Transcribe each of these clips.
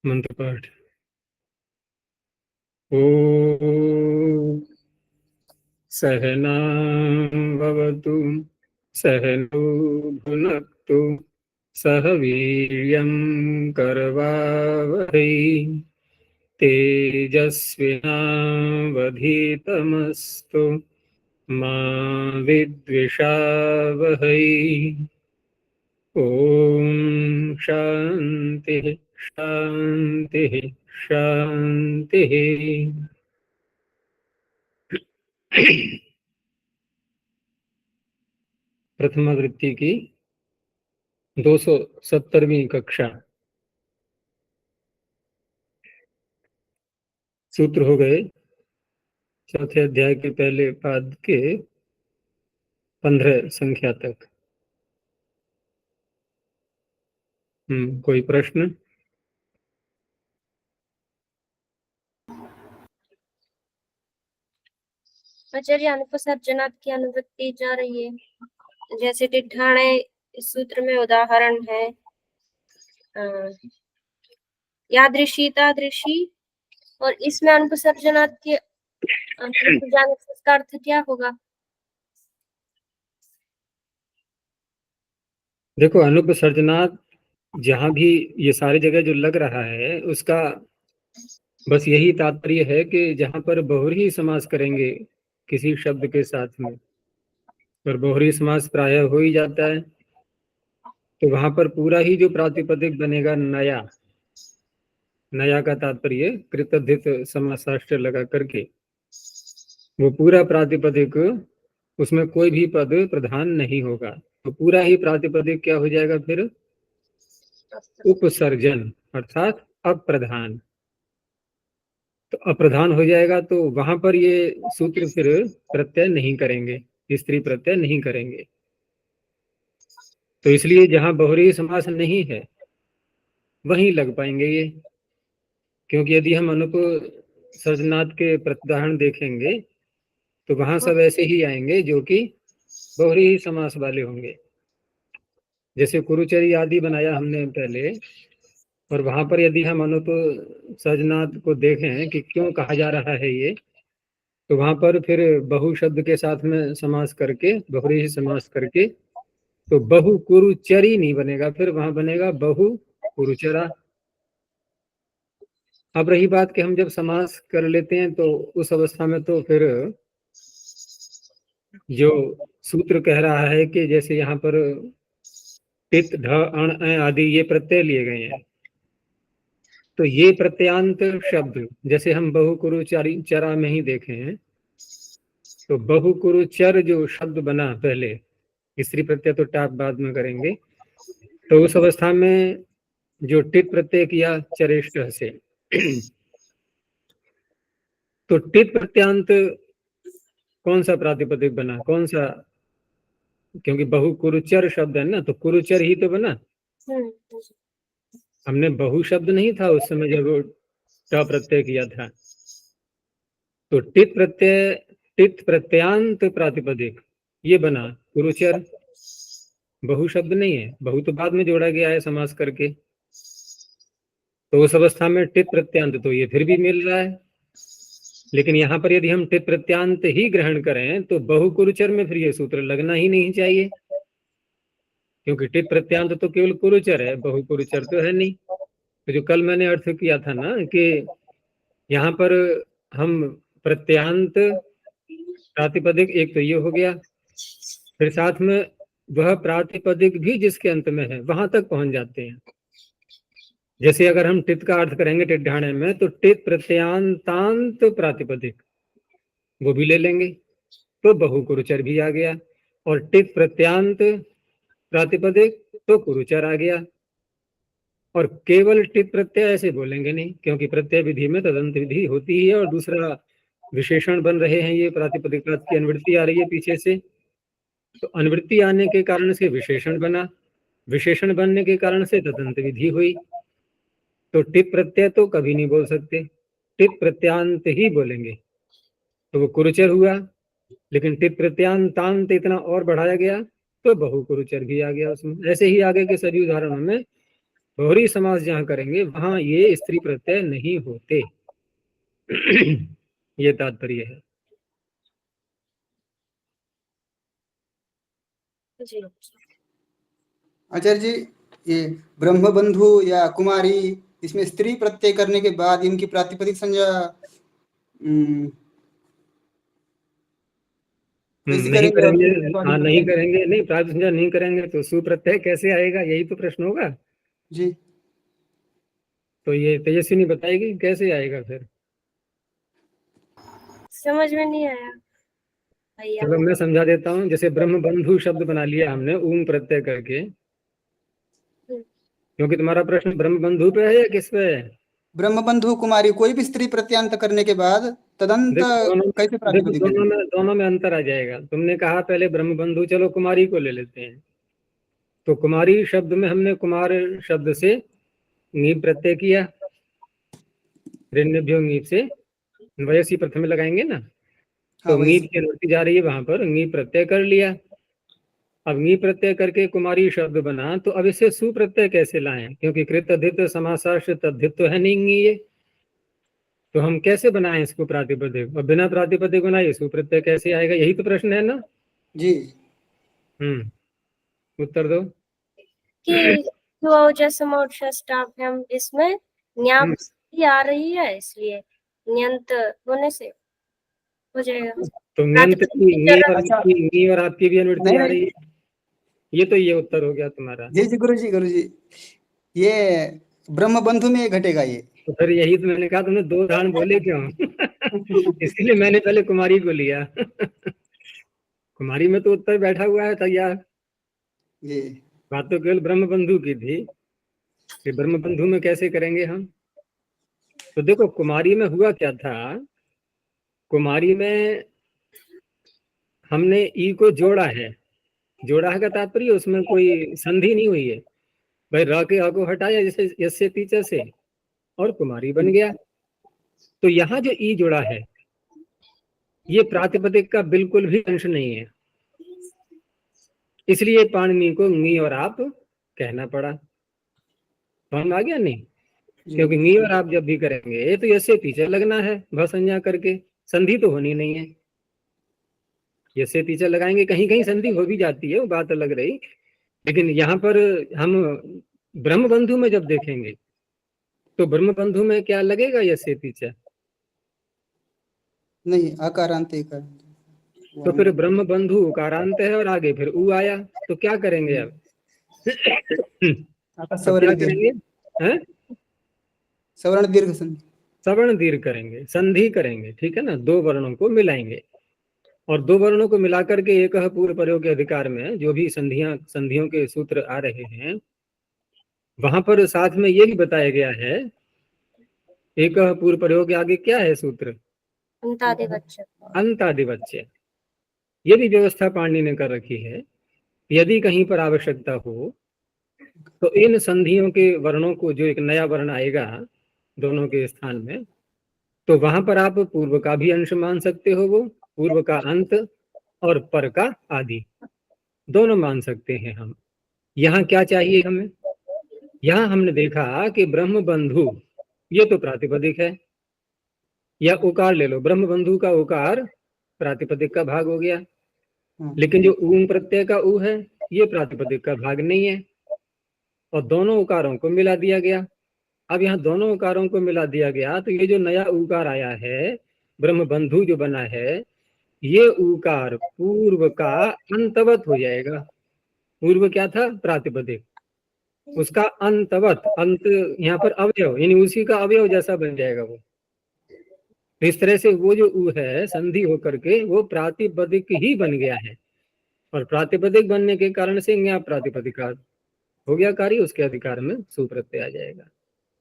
मंत्र पाठ। ओम सहनां भवतु सहनौ भुनक्तु सह वीर्यं करवावहै तेजस्विनावधीतमस्तु मा विद्विषावहै। ओम शांति शांति शांति। प्रथमावृत्ति की 270वीं कक्षा। सूत्र हो गए चौथे अध्याय के पहले पाद के 15 संख्या तक। कोई प्रश्न? आचार्य, अनुपसर्जनात् की अनुवृत्ति जा रही है, जैसे टिड्ढाणे इस सूत्र में उदाहरण है। यादृशी तादृशी, और इसमें अनुपसर्जनात् के इसका अर्थ क्या होगा? देखो, अनुपसर्जनात् जहां भी ये सारी जगह जो लग रहा है उसका बस यही तात्पर्य है कि जहां पर बहुरी समास करेंगे किसी शब्द के साथ में, और बहुरी समास प्रायः हो ही जाता है, तो वहां पर पूरा ही जो प्रातिपदिक बनेगा नया, नया का तात्पर्य कृतधित समासाष्ट लगा करके वो पूरा प्रातिपदिक, उसमें कोई भी पद प्रधान नहीं होगा, तो पूरा ही प्रातिपदिक क्या हो जाएगा फिर? उपसर्जन, अर्थात अप्रधान। तो अप्रधान हो जाएगा, तो वहां पर ये सूत्र फिर प्रत्यय नहीं करेंगे, स्त्री प्रत्यय नहीं करेंगे। तो इसलिए जहां बहुरी समास नहीं है वहीं लग पाएंगे ये, क्योंकि यदि हम अनुपसर्जनात् के प्रत्युदाहरण देखेंगे तो वहां सब ऐसे ही आएंगे जो कि बहुरी समास वाले होंगे। जैसे कुरुचरी आदि बनाया हमने पहले, और वहां पर यदि हम अनुपसर्जनात् को देखें कि क्यों कहा जा रहा है ये, तो वहां पर फिर बहु शब्द के साथ में समास करके, बहुरी समास करके, तो बहु कुरुचरी नहीं बनेगा, फिर वहां बनेगा बहु कुरुचरा। अब रही बात कि हम जब समास कर लेते हैं तो उस अवस्था में तो फिर जो सूत्र कह रहा है कि जैसे यहाँ पर टित ढ अण अ आदि ये प्रत्यय लिए गए हैं, तो ये प्रत्यांत शब्द जैसे हम बहुकुरुचारी चरा में ही देखे हैं, तो बहुकुरुचर जो शब्द बना पहले, स्त्री प्रत्यय तो टाप बाद में करेंगे, तो उस अवस्था में जो टित प्रत्यय किया चरेष्ट से, तो टित प्रत्यांत कौन सा प्रातिपदिक बना, कौन सा? क्योंकि बहु कुरुचर शब्द है ना, तो कुरुचर ही तो बना। हमने बहु शब्द नहीं था उस समय जब ट प्रत्यय किया था, तो टित प्रत्यय, टित प्रत्यांत प्रातिपदिक ये बना कुरुचर। बहु शब्द नहीं है, बहु तो बाद में जोड़ा गया है समास करके, तो उस अवस्था में टित प्रत्यांत तो ये फिर भी मिल रहा है। लेकिन यहाँ पर यदि हम टित प्रत्यांत ही ग्रहण करें तो बहु कुरुचर में फिर ये सूत्र लगना ही नहीं चाहिए, क्योंकि टित प्रत्यांत तो केवल कुरुचर है, बहु कुरुचर तो है नहीं। तो जो कल मैंने अर्थ किया था ना कि यहाँ पर हम प्रत्यांत प्रातिपदिक एक तो ये हो गया, फिर साथ में वह प्रातिपदिक भी जिसके अंत में है वहां तक पहुंच जाते हैं। जैसे अगर हम टित का अर्थ करेंगे टिड्ढाणे में, तो टित प्रत्यांतांत प्रातिपदिक वो भी ले लेंगे, तो बहु कुरुचर भी आ गया, और टित प्रत्यांत प्रातिपदिक तो कुरुचर आ गया। और केवल टित प्रत्यय ऐसे बोलेंगे नहीं, क्योंकि प्रत्यय विधि में तदंत विधि होती ही है, और दूसरा विशेषण बन रहे हैं, ये प्रातिपदिक की अनुवृत्ति आ रही है पीछे से, तो अनुवृत्ति आने के कारण से विशेषण बना, विशेषण बनने के कारण से तदंत विधि हुई। तो टित प्रत्यय तो कभी नहीं बोल सकते, टित प्रत्यांत ही बोलेंगे, तो वो कुरुचर हुआ। लेकिन टित प्रत्यांतांत इतना और बढ़ाया गया तो बहु कुरुचर भी आ गया उसमें। ऐसे ही आगे के सभी उदाहरणों में बहुरी समास जहाँ करेंगे वहां ये स्त्री प्रत्यय नहीं होते। ये तात्पर्य है। जी। आचार्य जी, ये ब्रह्म बंधु या कुमारी, इसमें स्त्री प्रत्यय करने के बाद इनकी प्रातिपदिक संज्ञा कैसी नहीं करेंगे? और करेंगे। स्वादी हाँ, नहीं प्रत्यय? करेंगे, नहीं प्रातिपदिक संज्ञा नहीं करेंगे तो सुप्रत्यय कैसे आएगा, यही तो प्रश्न होगा। जी। तो ये तेजस्विनी बताएगी कैसे आएगा फिर। समझ में नहीं आया भैया। चलो मैं समझा देता हूँ। जैसे ब्रह्म बंधु शब्द बना लिया हमने ऊम प्रत्यय करके, क्योंकि तुम्हारा प्रश्न ब्रह्म बंधु पे है या किस पे है? ब्रह्म बंधु कुमारी, कोई भी स्त्री प्रत्यांत करने के बाद तदंत कैसे देखो प्रातिपदिक देंगे? दोनों में अंतर आ जाएगा। तुमने कहा पहले ब्रह्म बंधु, चलो कुमारी को ले लेते हैं। तो कुमारी शब्द में हमने कुमार शब्द से नीप प्रत्यय किया, ऋण्यभ्यो नीप से वयसी प्रथम में लगाएंगे ना। हाँ, तो वही। नीप की अनुवृत्ति जा रही है, वहां पर नीप प्रत्यय कर लिया। अब नी प्रत्यय करके कुमारी शब्द बना, तो अब इसे सुप्रत्यय कैसे लाएं, क्योंकि कृत अधित समासाश्र तद्धित तो है नहीं ये। तो हम कैसे बनाएं इसको प्रातिपदिक, और बिना प्रातिपदिक बनाए सुप्रत्यय कैसे आएगा, यही तो प्रश्न है ना। जी। उत्तर दो। कि हम इसमें न्याप ही आ रही है, इसलिए न्यंत होने से हो जाएगा। तो न्यंत की अच्छा। नी और आपकी भी अनुवृत्ति नहीं आ नहीं, रही है। ये तो ये उत्तर हो गया तुम्हारा। जी जी, गुरु जी, गुरु जी, ये ब्रह्म बंधु में घटेगा ये। तो फिर यही तो मैंने कहा, तुमने दो उदाहरण बोले क्यों? इसलिए मैंने पहले कुमारी को लिया। कुमारी में तो उत्तर बैठा हुआ है तैयार। जी। बात तो केवल ब्रह्म बंधु की थी कि ब्रह्म बंधु में कैसे करेंगे हम। तो देखो कुमारी में हुआ क्या था। कुमारी में हमने ई को जोड़ा है। जोड़ा है का तात्पर्य उसमें कोई संधि नहीं हुई है भाई। र के अ को हटाया जैसे यस्य टीचर से, और कुमारी बन गया। तो यहाँ जो ई जोड़ा है ये प्रातिपदिक का बिल्कुल भी अंश नहीं है, इसलिए पाणिनि को नी और आप कहना पड़ा। समझ आ गया नहीं? जी। क्योंकि नी और आप जब भी करेंगे तो यस्य टीचर लगना है भ संज्ञा करके, संधि तो होनी नहीं है। यस्य टीचर लगाएंगे, कहीं कहीं संधि हो भी जाती है, वो बात अलग रही। लेकिन यहाँ पर हम ब्रह्म बंधु में जब देखेंगे तो ब्रह्म बंधु में क्या लगेगा, यस्य टीचर। नहीं, अकारांत एकार। तो फिर ब्रह्म बंधु उकारांत है और आगे फिर उ आया, तो क्या करेंगे अब? अब क्या सवर्ण दीर्घ, करेंगे? हैं? सवर्ण दीर्घ संधि। सवर्ण दीर्घ करेंगे, संधि करेंगे, ठीक है ना। दो वर्णों को मिलाएंगे, और दो वर्णों को मिलाकर के एक पूर्व प्रयोग के अधिकार में जो भी संधियों के सूत्र आ रहे हैं, वहां पर साथ में ये भी बताया गया है। एक पूर्व प्रयोग के आगे क्या है सूत्र? अंतादिवच्य। ये भी व्यवस्था पाणिनि ने कर रखी है। यदि कहीं पर आवश्यकता हो तो इन संधियों के वर्णों को, जो एक नया वर्ण आएगा दोनों के स्थान में, तो वहां पर आप पूर्व का भी अंश मान सकते हो, वो पूर्व का अंत और पर का आदि दोनों मान सकते हैं हम। यहाँ क्या चाहिए हमें? यहाँ हमने देखा कि ब्रह्म बंधु ये तो प्रातिपदिक है, या उकार ले लो, ब्रह्म बंधु का उकार प्रातिपदिक का भाग हो गया। लेकिन जो ऊम प्रत्यय का ऊ है ये प्रातिपदिक का भाग नहीं है, और दोनों उकारों को मिला दिया गया। अब यहाँ दोनों उकारों को मिला दिया गया तो ये जो नया उकार आया है, ब्रह्म बंधु जो बना है, ये उकार पूर्व का अंतवत हो जाएगा। पूर्व क्या था? प्रातिपदिक, उसका अंतवत, अंत यहाँ पर अवयव, यानी उसी का अवयव जैसा बन जाएगा वो। इस तरह से वो जो ऊ है संधि होकर के वो प्रातिपदिक ही बन गया है, और प्रातिपदिक बनने के कारण से ज्ञाप प्रातिपदिका हो गया कार्य, उसके अधिकार में सुप्रत्यय आ जाएगा।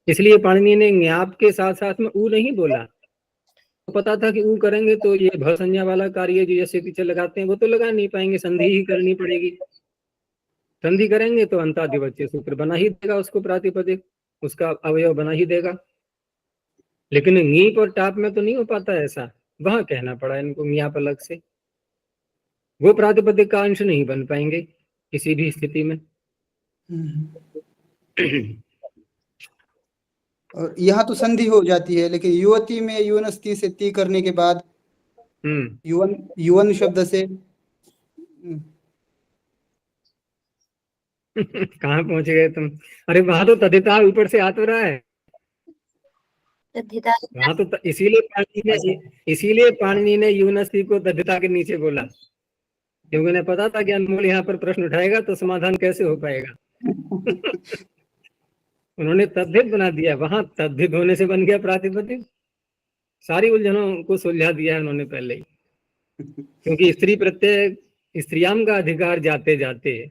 इसलिए पाणिनि ने ज्ञाप के साथ साथ में ऊ नहीं बोला। तो पता था कि ऊ करेंगे तो ये भ संज्ञा वाला कार्य जो जैसे पीछे लगाते हैं वो तो लगा नहीं पाएंगे, संधि ही करनी पड़ेगी। संधि करेंगे तो अंतादिवच्य सूत्र बना ही देगा, उसको प्रातिपदिक उसका अवयव बना ही देगा। लेकिन नीप और टाप में तो नहीं हो पाता ऐसा, वहां कहना पड़ा इनको ज्ञाप अलग से। वो प्रातिपदिक का अंश नहीं बन पाएंगे किसी भी स्थिति में। और यहाँ तो संधि हो जाती है, लेकिन युवती में युवनस्ति से ती करने के बाद युवन युवन शब्द से कहाँ पहुंच गए तुम? अरे वहां तो तदिता ऊपर से आ तो रहा है। तद्धिता वहां तो इसीलिए पाणिनि ने युवनस्ति को तद्धिता के नीचे बोला, क्योंकि उन्हें पता था कि अनमोल यहाँ पर प्रश्न उठाएगा तो समाधान कैसे हो पाएगा। उन्होंने तद्धित बना दिया, वहां तद्धित होने से बन गया प्रातिपदिक। सारी उलझनों को सुलझा दिया है उन्होंने पहले ही, क्योंकि स्त्री प्रत्यय स्त्रियाम का अधिकार जाते जाते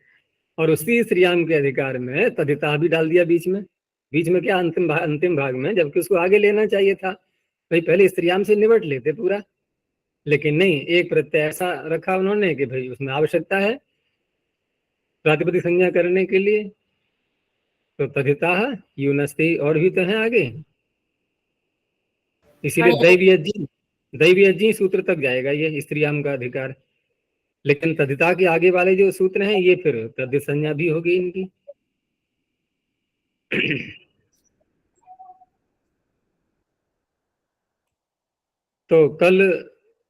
और उसी स्त्रियाम के अधिकार में तद्धिता भी डाल दिया बीच में क्या अंतिम भाग में, जबकि उसको आगे लेना चाहिए था। भाई पहले स्त्रियाम से निबट लेते पूरा, लेकिन नहीं, एक प्रत्यय ऐसा रखा उन्होंने कि भाई उसमें आवश्यकता है प्रातिपदिक संज्ञा करने के लिए, तो तद्धिता यूनस्ति और भी तो है आगे, इसीलिए दैवीयजी सूत्र तक जाएगा ये स्त्रियाम का अधिकार। लेकिन तद्धिता के आगे वाले जो सूत्र हैं ये फिर तद्धित संज्ञा भी होगी इनकी। तो कल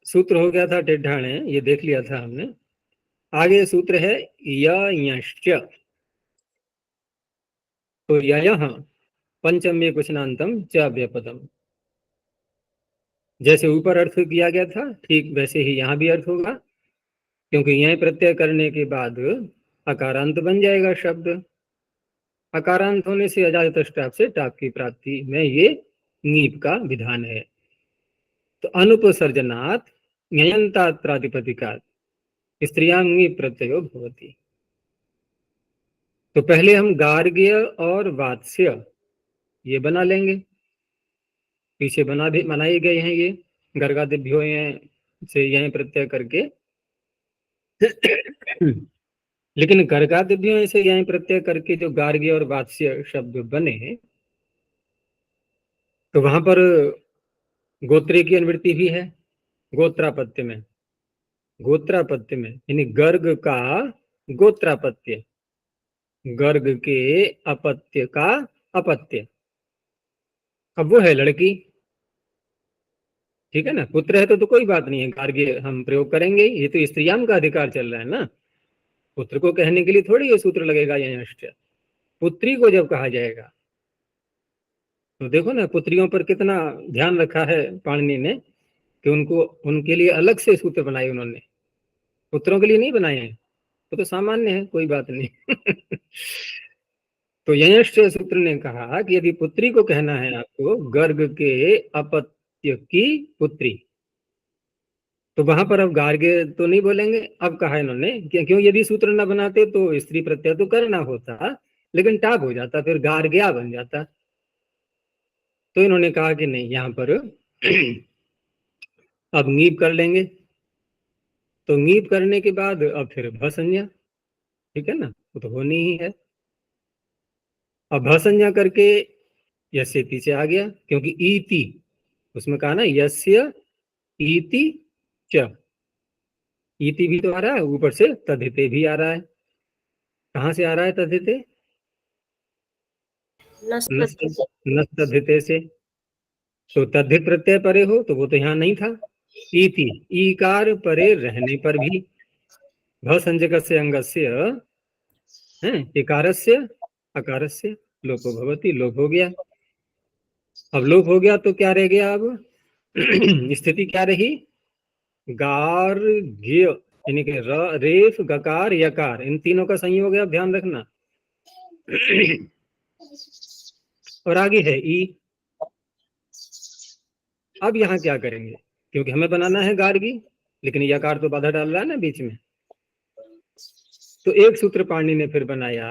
सूत्र हो गया था टेढ़ाणे, ये देख लिया था हमने। आगे सूत्र है यश्च। तो यह पंचम्य क्वचनांतम च व्यपदम, जैसे ऊपर अर्थ किया गया था ठीक वैसे ही यहाँ भी अर्थ होगा, क्योंकि यह प्रत्यय करने के बाद अकारांत बन जाएगा शब्द। अकारांत होने से अजात टाप से टाप की प्राप्ति में ये नीप का विधान है। तो अनुपसर्जनात् ञयन्तात् प्रातिपदिकात् स्त्रियांगी प्रत्ययो भवति। तो पहले हम गार्ग्य और वात्स्य ये बना लेंगे, पीछे बनाए गए हैं ये गर्गादिभ्यो से यह प्रत्यय करके। लेकिन गर्गादिभ्यो से यह प्रत्यय करके जो गार्ग्य और वात्स्य शब्द बने, तो वहां पर गोत्रे की अनुवृत्ति भी है। गोत्रापत्य में यानी गर्ग का गोत्रापत्य, गर्ग के अपत्य का अपत्य। अब वो है लड़की, ठीक है ना, पुत्र है तो कोई बात नहीं है, गार्ग्य हम प्रयोग करेंगे, ये तो स्त्रियाम का अधिकार चल रहा है ना। पुत्र को कहने के लिए थोड़ी ये सूत्र लगेगा यश्च। पुत्री को जब कहा जाएगा तो देखो ना, पुत्रियों पर कितना ध्यान रखा है पाणिनि ने, कि उनको उनके लिए अलग से सूत्र बनाए उन्होंने, पुत्रों के लिए नहीं बनाए हैं। तो सामान्य है, कोई बात नहीं। तो यश्च सूत्र ने कहा कि यदि पुत्री को कहना है आपको, गर्ग के अपत्य की पुत्री, तो वहां पर अब गार्ग्य तो नहीं बोलेंगे। अब कहा इन्होंने क्यों, यदि सूत्र न बनाते तो स्त्री प्रत्यय तो करना होता, लेकिन टाप हो जाता, फिर गार्ग्या बन जाता। तो इन्होंने कहा कि नहीं, यहाँ पर अब नीब कर लेंगे। तो नीब करने के बाद अब फिर भ संज्ञा, ठीक है ना, वो तो होनी ही है। अब भ संज्ञा करके यस्य पीछे आ गया, क्योंकि ईति उसमें कहा ना यस्य ईति च, ईति भी तो आ रहा है, ऊपर से तद्धिते भी आ रहा है। कहाँ से आ रहा है तद्धिते? नस तद्धिते से। तो तद्धित प्रत्यय परे हो तो वो तो यहाँ नहीं था। ईति ईकार परे रहने पर भी भ संज्ञकस्य अंगस्य इकारस्य अकारस्य लोपो भवति, लोप हो गया। अब लोप हो गया तो क्या रह गया? अब स्थिति क्या रही? गार्ग्य यानी कि रेफ गकार यकार, इन तीनों का संयोग है, अब ध्यान रखना। और आगे है ई। अब यहाँ क्या करेंगे, क्योंकि हमें बनाना है गार्गी, लेकिन यकार तो बाधा डाल रहा है ना बीच में। तो एक सूत्र पाणिनि ने फिर बनाया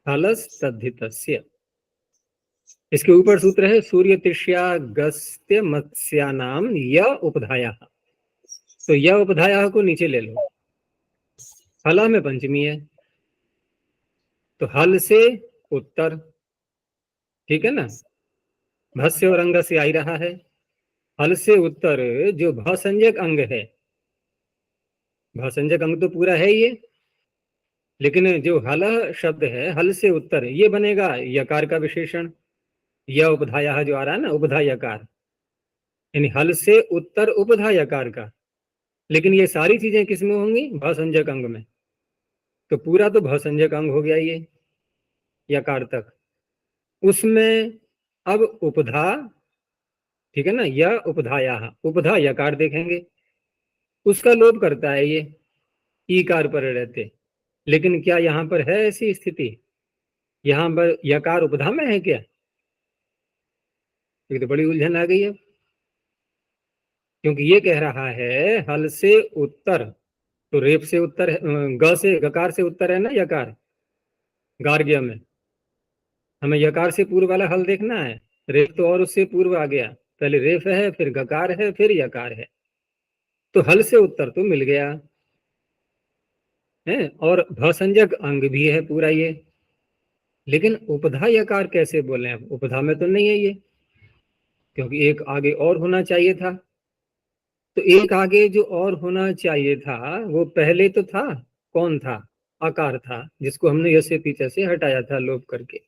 हलस तद्धितस्य। इसके ऊपर सूत्र है सूर्य तिष्यागस्त्य मत्स्यानाम य उपधाया। तो य उपधाया को नीचे ले लो, हला में पंचमी है, तो हल से उत्तर, ठीक है ना, भस्य और अंग से आ ही रहा है। हल से उत्तर जो भसंज्ञक अंग है, भसंज्ञक अंग तो पूरा है ये, लेकिन जो हल शब्द है, हल से उत्तर, ये बनेगा यकार का विशेषण। या उपधाया जो आ रहा है ना, उपधा यकार, यानी हल से उत्तर उपधा यकार का। लेकिन ये सारी चीजें किसमें होंगी? भसंजक अंग में। तो पूरा तो भसंजक अंग हो गया ये यकार तक। उसमें अब उपधा, ठीक है ना, या उपधाया, उपधा यकार देखेंगे, उसका लोप करता है ये ईकार पर रहते। लेकिन क्या यहाँ पर है ऐसी स्थिति? यहाँ पर यकार उपधा में है क्या? ये तो बड़ी उलझन आ गई है, क्योंकि ये कह रहा है हल से उत्तर, तो रेप से उत्तर है, ग से गकार से उत्तर है ना यकार, गार्ग्य में। हमें यकार से पूर्व वाला हल देखना है, रेप तो और उससे पूर्व आ गया, पहले रेफ है, फिर गकार है, फिर यकार है। तो हल से उत्तर तो मिल गया है, और भसंजक अंग भी है पूरा ये। लेकिन उपधा यकार कैसे बोले? अब उपधा में तो नहीं है ये, क्योंकि एक आगे और होना चाहिए था। तो एक आगे जो और होना चाहिए था वो पहले तो था, कौन था? आकार था, जिसको हमने यसे पीछे से हटाया था लोप करके।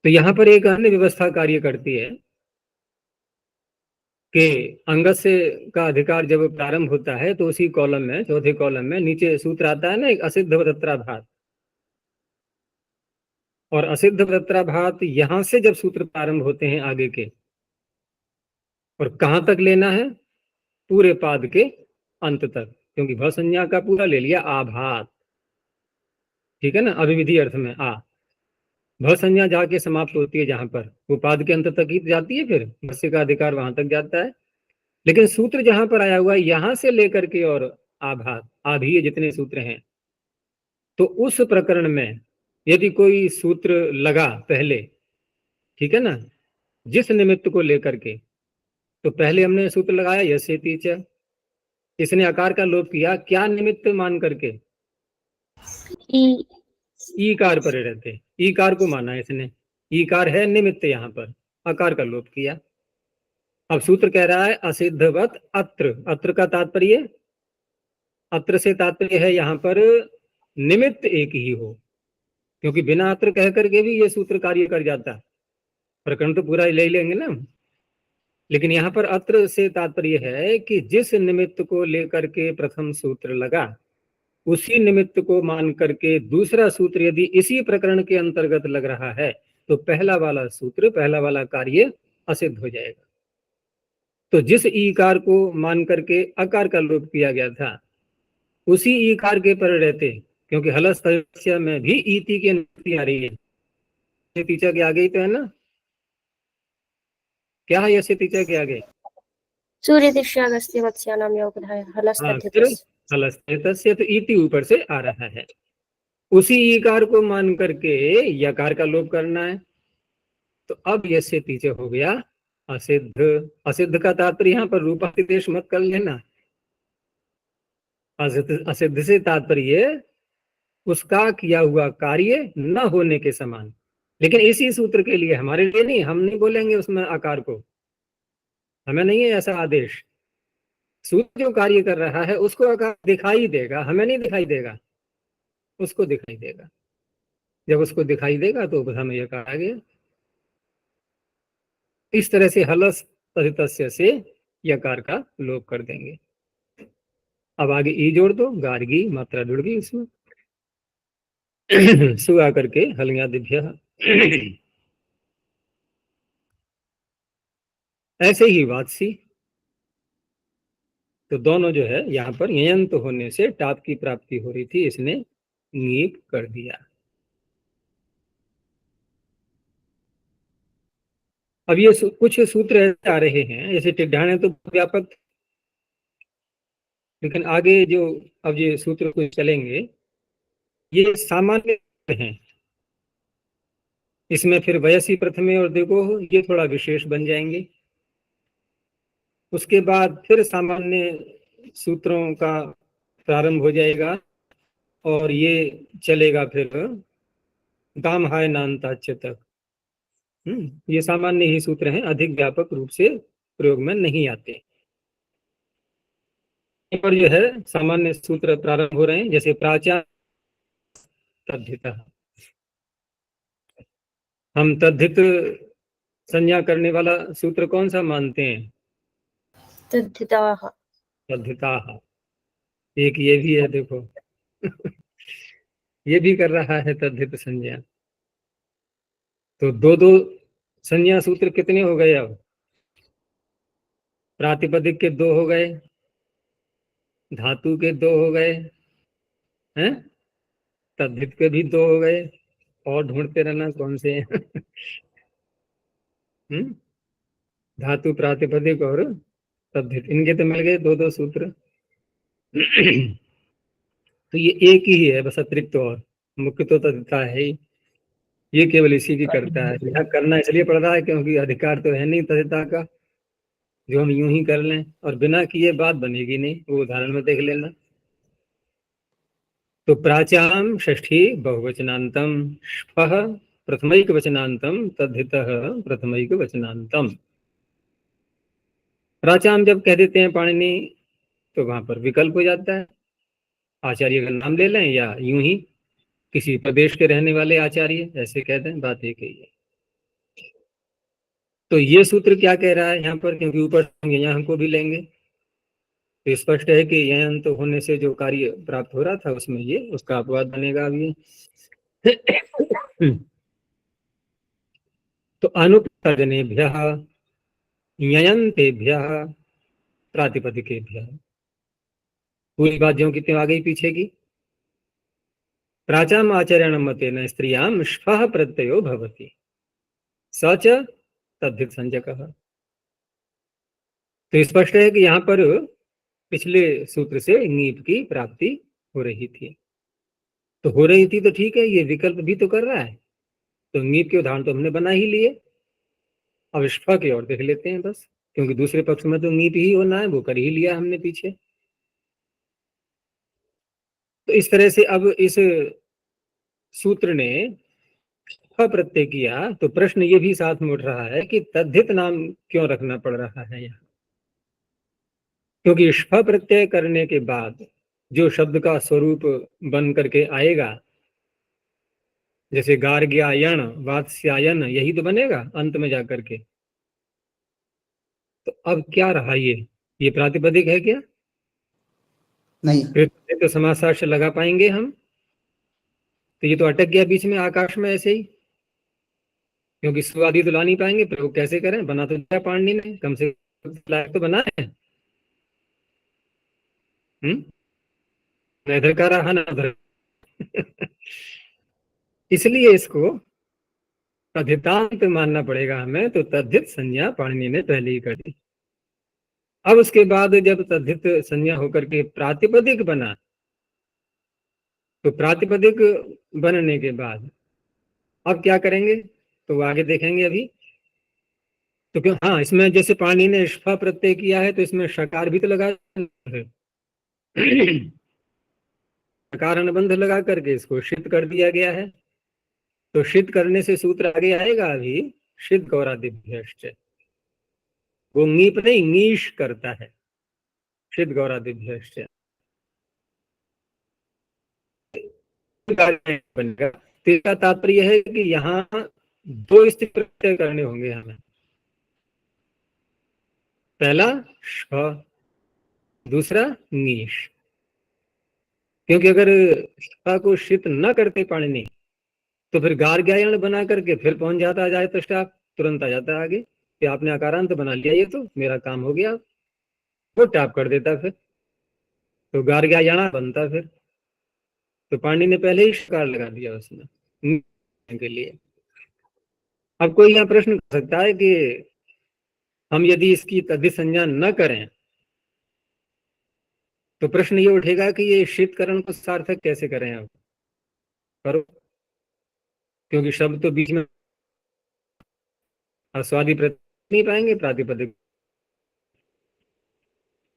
तो यहाँ पर एक अन्य व्यवस्था कार्य करती है कि अंगस से का अधिकार जब प्रारंभ होता है तो उसी कॉलम में, चौथे कॉलम में नीचे सूत्र आता है ना, एक असिद्ध तत्राभात। और असिद्ध तत्राभात यहां से जब सूत्र प्रारंभ होते हैं आगे के, और कहां तक लेना है? पूरे पाद के अंत तक, क्योंकि भ संज्ञा का पूरा ले लिया आभात, ठीक है ना, अभिविधि अर्थ में आ। भ संज्ञा जाके समाप्त होती है जहां पर, वो पाद के अंत तक ही जाती है, फिर भस्य का अधिकार वहां तक जाता है। लेकिन सूत्र जहां पर आया हुआ है यहां से लेकर के और आभात, आभीय जितने सूत्र हैं, तो उस प्रकरण में यदि कोई सूत्र लगा पहले, ठीक है ना, जिस निमित्त को लेकर के, तो पहले हमने सूत्र लगाया यस्येति च, इसने आकार का लोप किया, क्या निमित्त मान करके? ई ईकार पर रहते, ईकार को माना इसने, ईकार है निमित्त, यहाँ पर आकार का लोप किया। अब सूत्र कह रहा है असिद्धवत अत्र, अत्र का तात्पर्य, अत्र से तात्पर्य है यहाँ पर निमित्त एक ही हो, क्योंकि बिना अत्र कह करके भी ये सूत्र कार्य कर जाता, प्रकरण तो पूरा ले लेंगे ना। लेकिन यहाँ पर अत्र से तात्पर्य है कि जिस निमित्त को लेकर के प्रथम सूत्र लगा, उसी निमित्त को मान करके दूसरा सूत्र यदि इसी प्रकरण के अंतर्गत लग रहा है, तो पहला वाला सूत्र, पहला वाला कार्य असिद्ध हो जाएगा। तो जिस ईकार को मान करके अकार का लोप किया गया था, उसी ईकार के पर रहते, क्योंकि हलस में भी ईति की अनुमति आ रही है, ये तीचा के आगे ही तो है ना, क्या है यसे तीचा के आगे? सूर्य दिश्यागस्त्य मत्स्यानाम योगधाय हाँ, हलस्तद्धितस्। हलस्तस्य, तो ईति ऊपर से आ रहा है, उसी ईकार को मान करके यकार का लोप करना है। तो अब यसे तीचे हो गया असिद्ध। असिद्ध का तात्पर्य यहाँ पर रूपातिदेश मत कर लेना, असिद्ध से तात्पर्य उसका किया हुआ कार्य न होने के समान। लेकिन इसी सूत्र के लिए, हमारे लिए नहीं, हम नहीं बोलेंगे उसमें आकार को, हमें नहीं है ऐसा आदेश। सूत्र जो कार्य कर रहा है उसको आकार दिखाई देगा, हमें नहीं दिखाई देगा, उसको दिखाई देगा। जब उसको दिखाई देगा तो उपधा में यकार आ गया। इस तरह से हलस तस्य से यकार का लोप कर देंगे। अब आगे ई जोड़ दो, गार्गी मात्रा जुड़ गई उसमें, सु आकर के हलयादिभ्य। ऐसे ही वात्सी, तो दोनों जो है यहाँ पर यंत होने से टाप की प्राप्ति हो रही थी, इसने नीप कर दिया। अब ये कुछ सूत्र ऐसे आ रहे हैं, जैसे टिड्ढाणे तो व्यापक, लेकिन आगे जो अब ये सूत्र को चलेंगे ये सामान्य हैं, इसमें फिर वयसी प्रथमे और देखो ये थोड़ा विशेष बन जाएंगे। उसके बाद फिर सामान्य सूत्रों का प्रारंभ हो जाएगा, और ये चलेगा फिर गाम हाय नान्ताच्य तक। ये सामान्य ही सूत्र हैं, अधिक व्यापक रूप से प्रयोग में नहीं आते। पर जो है सामान्य सूत्र प्रारंभ हो रहे हैं, जैसे प्राचार तद्धितः, हम तद्धित संज्ञा करने वाला सूत्र कौन सा मानते हैं? तद्धिताः। तद्धिताः। एक ये भी है, देखो ये भी कर रहा है तद्धित संज्ञा। तो दो दो संज्ञा सूत्र कितने हो गए? अब प्रातिपदिक के 2 हो गए, धातु के 2 हो गए हैं, तद्धित के भी 2 हो गए, और ढूंढते रहना कौन से हैं। धातु, प्रातिपदिक और तद्धित, इनके तो मिल गए 2-2 सूत्र। तो ये एक ही है बस, अतिरिक्त और मुख्य तो तद्धिता है ही। ये केवल इसी की करता है। यह करना इसलिए पड़ रहा है क्योंकि अधिकार तो है नहीं तद्धिता का, जो हम यूं ही कर लें, और बिना किए बात बनेगी नहीं। वो उदाहरण में देख लेना। तो प्राचाम षष्ठी बहुवचनांतम, श्वः प्रथमैक वचनांतम, तद्धितः प्रथमैक वचनांतम। प्राचाम जब कह देते हैं पाणिनि तो वहां पर विकल्प हो जाता है। आचार्य का नाम ले लें या यूं ही किसी प्रदेश के रहने वाले आचार्य ऐसे कह दें, बात एक ही है। तो ये सूत्र क्या कह रहा है यहाँ पर, क्योंकि ऊपर यहाँ को भी लेंगे तो स्पष्ट है कि यंत होने से जो कार्य प्राप्त हो रहा था उसमें ये उसका अपवाद बनेगा अभी। तो अनुपसर्जनेभ्यः ययन्तेभ्यः प्रातिपदिकेभ्यः। पूरी बात जो कितने आ गई पीछे की। प्राचाम आचरण मतेन स्त्रियां श्वः प्रत्ययो भवति, स च तद्धित संज्ञकः। तो स्पष्ट है कि यहाँ पर पिछले सूत्र से ङीप की प्राप्ति हो रही थी। तो हो रही थी तो ठीक है, ये विकल्प भी तो कर रहा है, तो ङीप के उदाहरण तो हमने बना ही लिए। अब श्व की ओर देख लेते हैं बस, क्योंकि दूसरे पक्ष में तो ङीप ही होना है, वो कर ही लिया हमने पीछे। तो इस तरह से अब इस सूत्र ने प्रत्यय किया, तो प्रश्न ये भी साथ में उठ रहा है कि तद्धित नाम क्यों रखना पड़ रहा है यहाँ। क्योंकि श्व प्रत्यय करने के बाद जो शब्द का स्वरूप बन करके आएगा, जैसे गार्ग्यायण, वात्स्यायन, यही तो बनेगा अंत में जाकर के। तो अब क्या रहा ये प्रातिपदिक है क्या? नहीं। फिर तो समासार्थ लगा पाएंगे हम? तो ये तो अटक गया बीच में आकाश में ऐसे ही, क्योंकि सुवादी तो ला नहीं पाएंगे। प्रयोग कैसे करें? बना तो दिया पाणिनि ने, कम से कम लायक तो बना है। इधर का रहा ना उधर। इसलिए इसको तद्धितांत मानना पड़ेगा हमें। तो तद्धित संज्ञा पाणिनि ने पहले ही कर दी। अब उसके बाद जब तद्धित संज्ञा होकर के प्रातिपदिक बना, तो प्रातिपदिक बनने के बाद अब क्या करेंगे तो वो आगे देखेंगे अभी। तो क्यों, हाँ, इसमें जैसे पाणिनि ने श्व प्रत्यय किया है तो इसमें शकार भी तो लगा है। शकार अनुबंध लगा करके इसको षित कर दिया गया है। तो षित करने से सूत्र आगे आएगा अभी, षित गौरादिभ्यश्च। वो ङीप नहीं, ङीश करता है, षित गौरादिभ्यश्च बनेगा। तो इसका तात्पर्य है कि यहाँ 2 स्थिति प्रत्यय करने होंगे हमें। पहला श्व, दूसरा ङीश। क्योंकि अगर श्व को षित न करते पाणिनि तो फिर गार्ग्यायण बना करके फिर पहुंच जाता जाए तो स्टाफ तुरंत आ जाता है आगे कि आपने आकारांत बना लिया, ये तो मेरा काम हो गया, वो टाप कर देता फिर, तो गार्ग्यायण बनता फिर। तो पाणिनि ने पहले ही शकार लगा दिया उसमें के लिए। अब कोई यहाँ प्रश्न कर सकता है कि हम यदि इसकी तद्धित संज्ञा न करें तो प्रश्न ये उठेगा कि ये शीतकरण को सार्थक कैसे करें। अब करो, क्योंकि शब्द तो बीच में स्वादी नहीं पाएंगे प्रातिपदिक।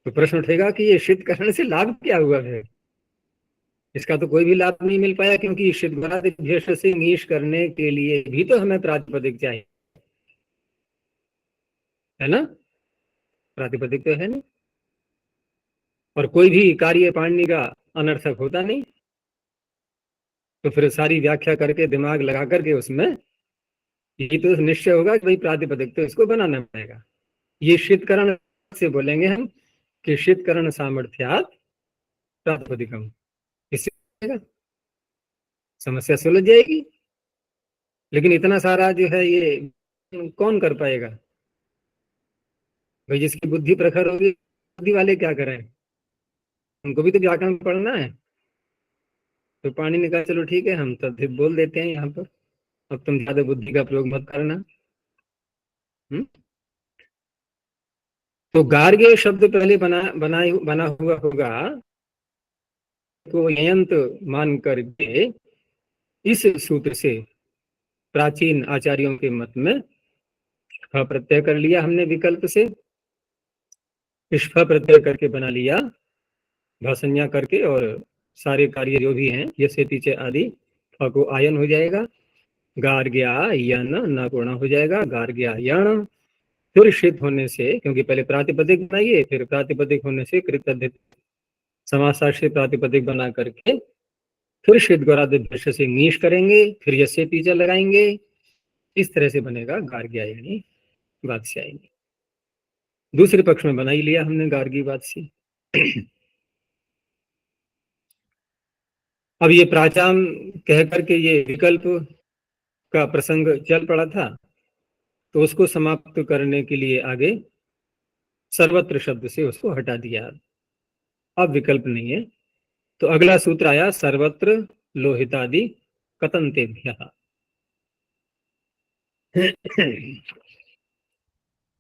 तो प्रश्न उठेगा कि ये शीतकरण से लाभ क्या हुआ है? इसका तो कोई भी लाभ नहीं मिल पाया, क्योंकि शीतगुणादिभ्यस्त से ङीश करने के लिए भी तो हमें प्रातिपदिक चाहिए, है ना? प्रातिपदिक तो है नहीं, और कोई भी कार्य पाणिनि का अनर्थक होता नहीं। तो फिर सारी व्याख्या करके दिमाग लगा करके उसमें ये तो निश्चय होगा कि भाई प्रातिपदिक तो इसको बनाना पड़ेगा। ये शीतकरण से बोलेंगे हम कि शीतकरण सामर्थ्यात् प्रातिपदिकम, इससे समस्या सुलझ जाएगी। लेकिन इतना सारा जो है ये कौन कर पाएगा भाई? जिसकी बुद्धि प्रखर होगी, बुद्धि वाले क्या करें, उनको भी तो व्याकरण पढ़ना है। तो पानी ने कहा चलो ठीक है, हम तद्धित बोल देते हैं यहाँ पर, अब तुम ज्यादा बुद्धि का प्रयोग मत करना। तो गार्ग्य शब्द पहले बना हुआ होगा, तो यंत मान करके इस सूत्र से प्राचीन आचार्यों के मत में फ प्रत्यय कर लिया हमने विकल्प से। इस फ प्रत्यय करके बना लिया भाषण्या करके, और सारे कार्य जो भी हैं यसे तीचे आदि फ को आयन हो जाएगा, गार्ग्या यन न पूर्ण हो जाएगा, गार्ग्या यण। फिर षित होने से, क्योंकि पहले प्रातिपदिक बनाइए, फिर प्रातिपदिक होने से कृतधित समासाश्रित प्रातिपदिक बना करके फिर षित गौरादिभ्य से नीश करेंगे, फिर यसे तीजा लगाएंगे। इस तरह से बनेगा गार्ग्यायनी वात्स्यायनी। दूसरे पक्ष में बना ही लिया हमने गार्गी वात्स्य। अब ये प्राचाम कह करके ये विकल्प का प्रसंग चल पड़ा था, तो उसको समाप्त करने के लिए आगे सर्वत्र शब्द से उसको हटा दिया। अब विकल्प नहीं है, तो अगला सूत्र आया सर्वत्र लोहितादि कतंतेभ्यः।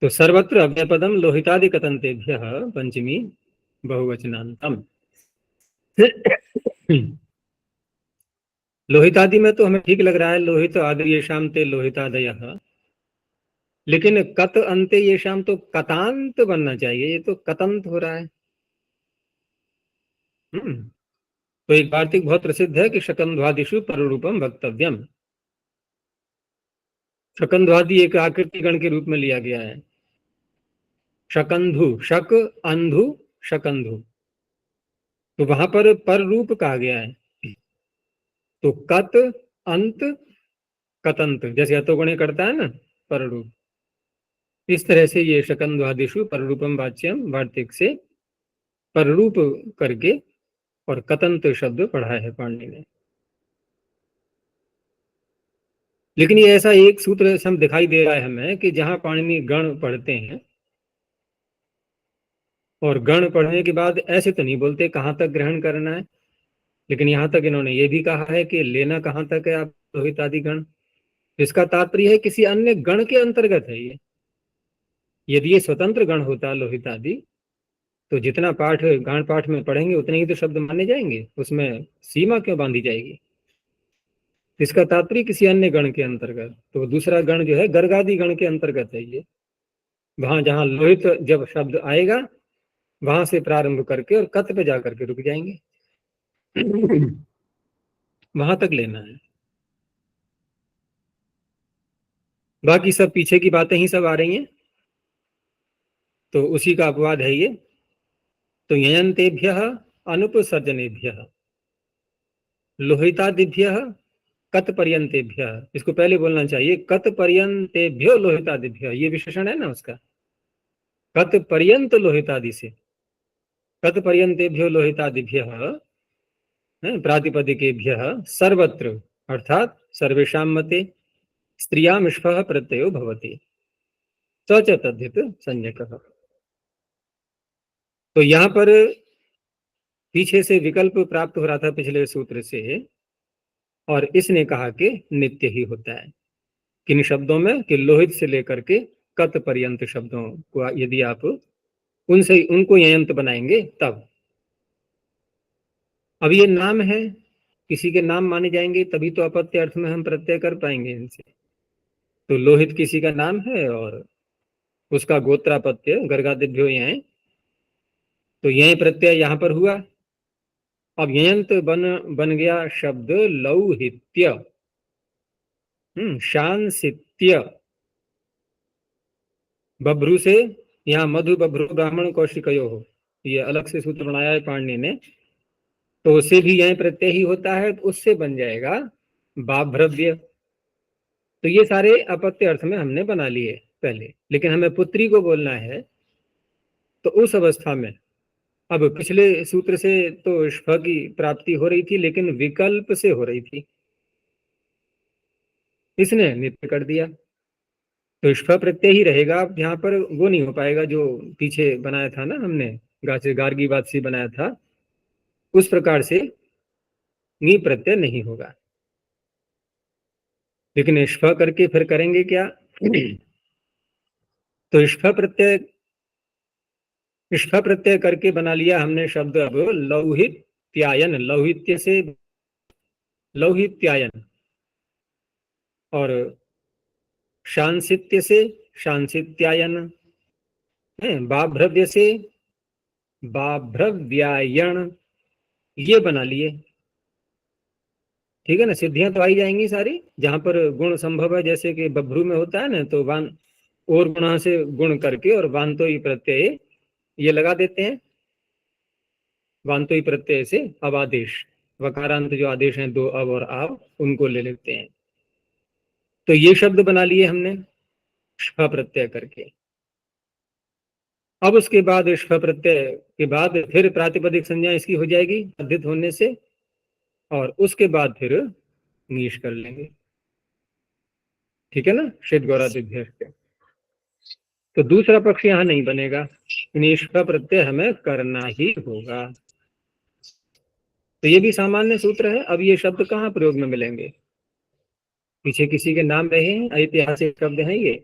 तो सर्वत्र अव्ययपदम लोहितादि कतंतेभ्यः पंचमी बहुवचनांतम। लोहितादि में तो हमें ठीक लग रहा है, लोहित आदि ये शाम ते लोहितादयः, लेकिन कत अंते ये शाम तो कतांत बनना चाहिए, ये तो कतंत हो रहा है। तो एक वार्तिक बहुत प्रसिद्ध है कि शकंध्वादिषु पररूपम वक्तव्यम। शकंध्वादि एक आकृति गण के रूप में लिया गया है। शकंधु, शक अंधु शकंधु, तो वहां पर रूप कहा गया है। तो कत अंत कतंत, जैसे अतोगुणे करता है ना पर रूप, इस तरह से ये शकंध्वादिषु पररूपम वाच्यम वार्तिक से पर रूप करके और कतंत शब्द पढ़ा है पाणिनि ने। लेकिन ये ऐसा एक सूत्र हम दिखाई दे रहा है हमें कि जहां पाणिनि गण पढ़ते हैं, और गण पढ़ने के बाद ऐसे तो नहीं बोलते कहाँ तक ग्रहण करना है, लेकिन यहाँ तक इन्होंने ये भी कहा है कि लेना कहाँ तक है आप लोहित आदि गण। इसका तात्पर्य है किसी अन्य गण के अंतर्गत है ये। यदि ये स्वतंत्र गण होता लोहित आदि, तो जितना पाठ गान पाठ में पढ़ेंगे उतने ही तो शब्द माने जाएंगे, उसमें सीमा क्यों बांधी जाएगी। इसका तात्पर्य किसी अन्य गण के अंतर्गत, तो दूसरा गण जो है गर्गादि गण के अंतर्गत है ये। वहां जहां लोहित जब शब्द आएगा वहां से प्रारंभ करके और कत पे जाकर के रुक जाएंगे। वहां तक लेना है, बाकी सब पीछे की बातें ही सब आ रही हैं, तो उसी का अपवाद है ये। तो ययंतेभ्यः अनुपसर्जनेभ्यः लोहितादिभ्यः कत पर्यंतेभ्यः, इसको पहले बोलना चाहिए कत पर्यंतेभ्यो लोहितादिभ्यः, ये विशेषण है ना उसका। कत पर्यंत लोहितादि से कत पर्यंतेभ्यो लोहितादिभ्यः प्रातिपदिकेभ्यः सर्वत्र अर्थात सर्वेषां मते स्त्रियां इष्फः प्रत्ययो भवति स च तद्धित संज्ञकः। तो यहाँ पर पीछे से विकल्प प्राप्त हो रहा था पिछले सूत्र से, और इसने कहा कि नित्य ही होता है किन शब्दों में, कि लोहित से लेकर के कत पर्यंत शब्दों को यदि आप उनसे उनको यंत बनाएंगे तब। अब ये नाम है, किसी के नाम माने जाएंगे तभी तो अपत्य अर्थ में हम प्रत्यय कर पाएंगे इनसे। तो लोहित किसी का नाम है और उसका गोत्रापत्य गर्गादिभ्यो यह, तो यह प्रत्यय यहां पर हुआ। अब यंत बन गया शब्द लौहित्य, शांसित्य। बभ्रू से यहाँ मधु बभ्रू ब्राह्मण कौशिकयो हो, ये अलग से सूत्र बनाया है पाणिनि ने, तो उससे भी यह प्रत्यय ही होता है, तो उससे बन जाएगा बाभ्रव्य। तो ये सारे अपत्य अर्थ में हमने बना लिए पहले, लेकिन हमें पुत्री को बोलना है। तो उस अवस्था में अब पिछले सूत्र से तो ष्फ की प्राप्ति हो रही थी, लेकिन विकल्प से हो रही थी, इसने नित्य कर दिया। तो ष्फ प्रत्यय ही रहेगा, अब यहाँ पर वो नहीं हो पाएगा जो पीछे बनाया था ना हमने, गाचे गार्गी बात से बनाया था, उस प्रकार से नी प्रत्यय नहीं होगा। लेकिन ष्फ करके फिर करेंगे क्या? तो ष्फ प्रत्यय करके बना लिया हमने शब्द अब लौहित्यायन, लौहित्य से लौहित्यायन, और शांसित्य से शांसित्यायन है, बाभ्रव्य से बाभ्रव्यायन, ये बना लिए। ठीक है ना, सिद्धियां तो आई जाएंगी सारी, जहां पर गुण संभव है, जैसे कि बभ्रू में होता है ना, तो वान और गुणा से गुण करके और वांतो ही प्रत्यय ये लगा देते हैं। वांतो ही प्रत्यय से अब आदेश, वकारांत जो आदेश हैं दो अब और आव, उनको ले लेते हैं। तो ये शब्द बना लिए हमने ष्फ प्रत्यय करके। अब उसके बाद ष्फ प्रत्यय के बाद फिर प्रातिपदिक संज्ञा इसकी हो जाएगी अधित होने से, और उसके बाद फिर नीश कर लेंगे। ठीक है ना, षित गौरादिभ्य। तो दूसरा पक्ष यहाँ नहीं बनेगा, नीश का प्रत्यय हमें करना ही होगा। तो ये भी सामान्य सूत्र है। अब ये शब्द कहाँ प्रयोग में मिलेंगे? पीछे किसी के नाम रहे हैं, ऐतिहासिक शब्द हैं ये,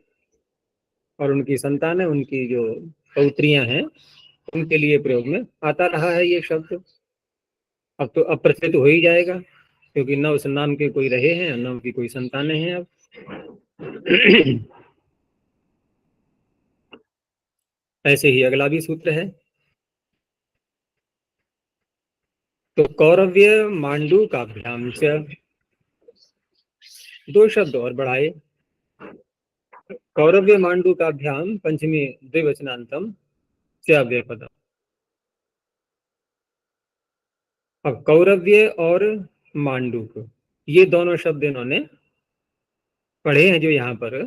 और उनकी संतान है, उनकी जो पौत्रियां हैं, उनके लिए प्रयोग में आता रहा है ये शब्द। अब तो अप्रचलित हो ही जाएगा, क्योंकि न उस नाम के कोई रहे हैं, न उनकी कोई संतानें हैं अब। ऐसे ही अगला भी सूत्र है। तो कौरव्य मांडूकाभ्याम से दो शब्द और बढ़ाए, कौरव्य मांडूकाभ्याम पंचमी द्विवचनांतम से अव्ययपदम। अब कौरव्य और मांडूक, ये दोनों शब्द इन्होंने पढ़े हैं जो यहाँ पर।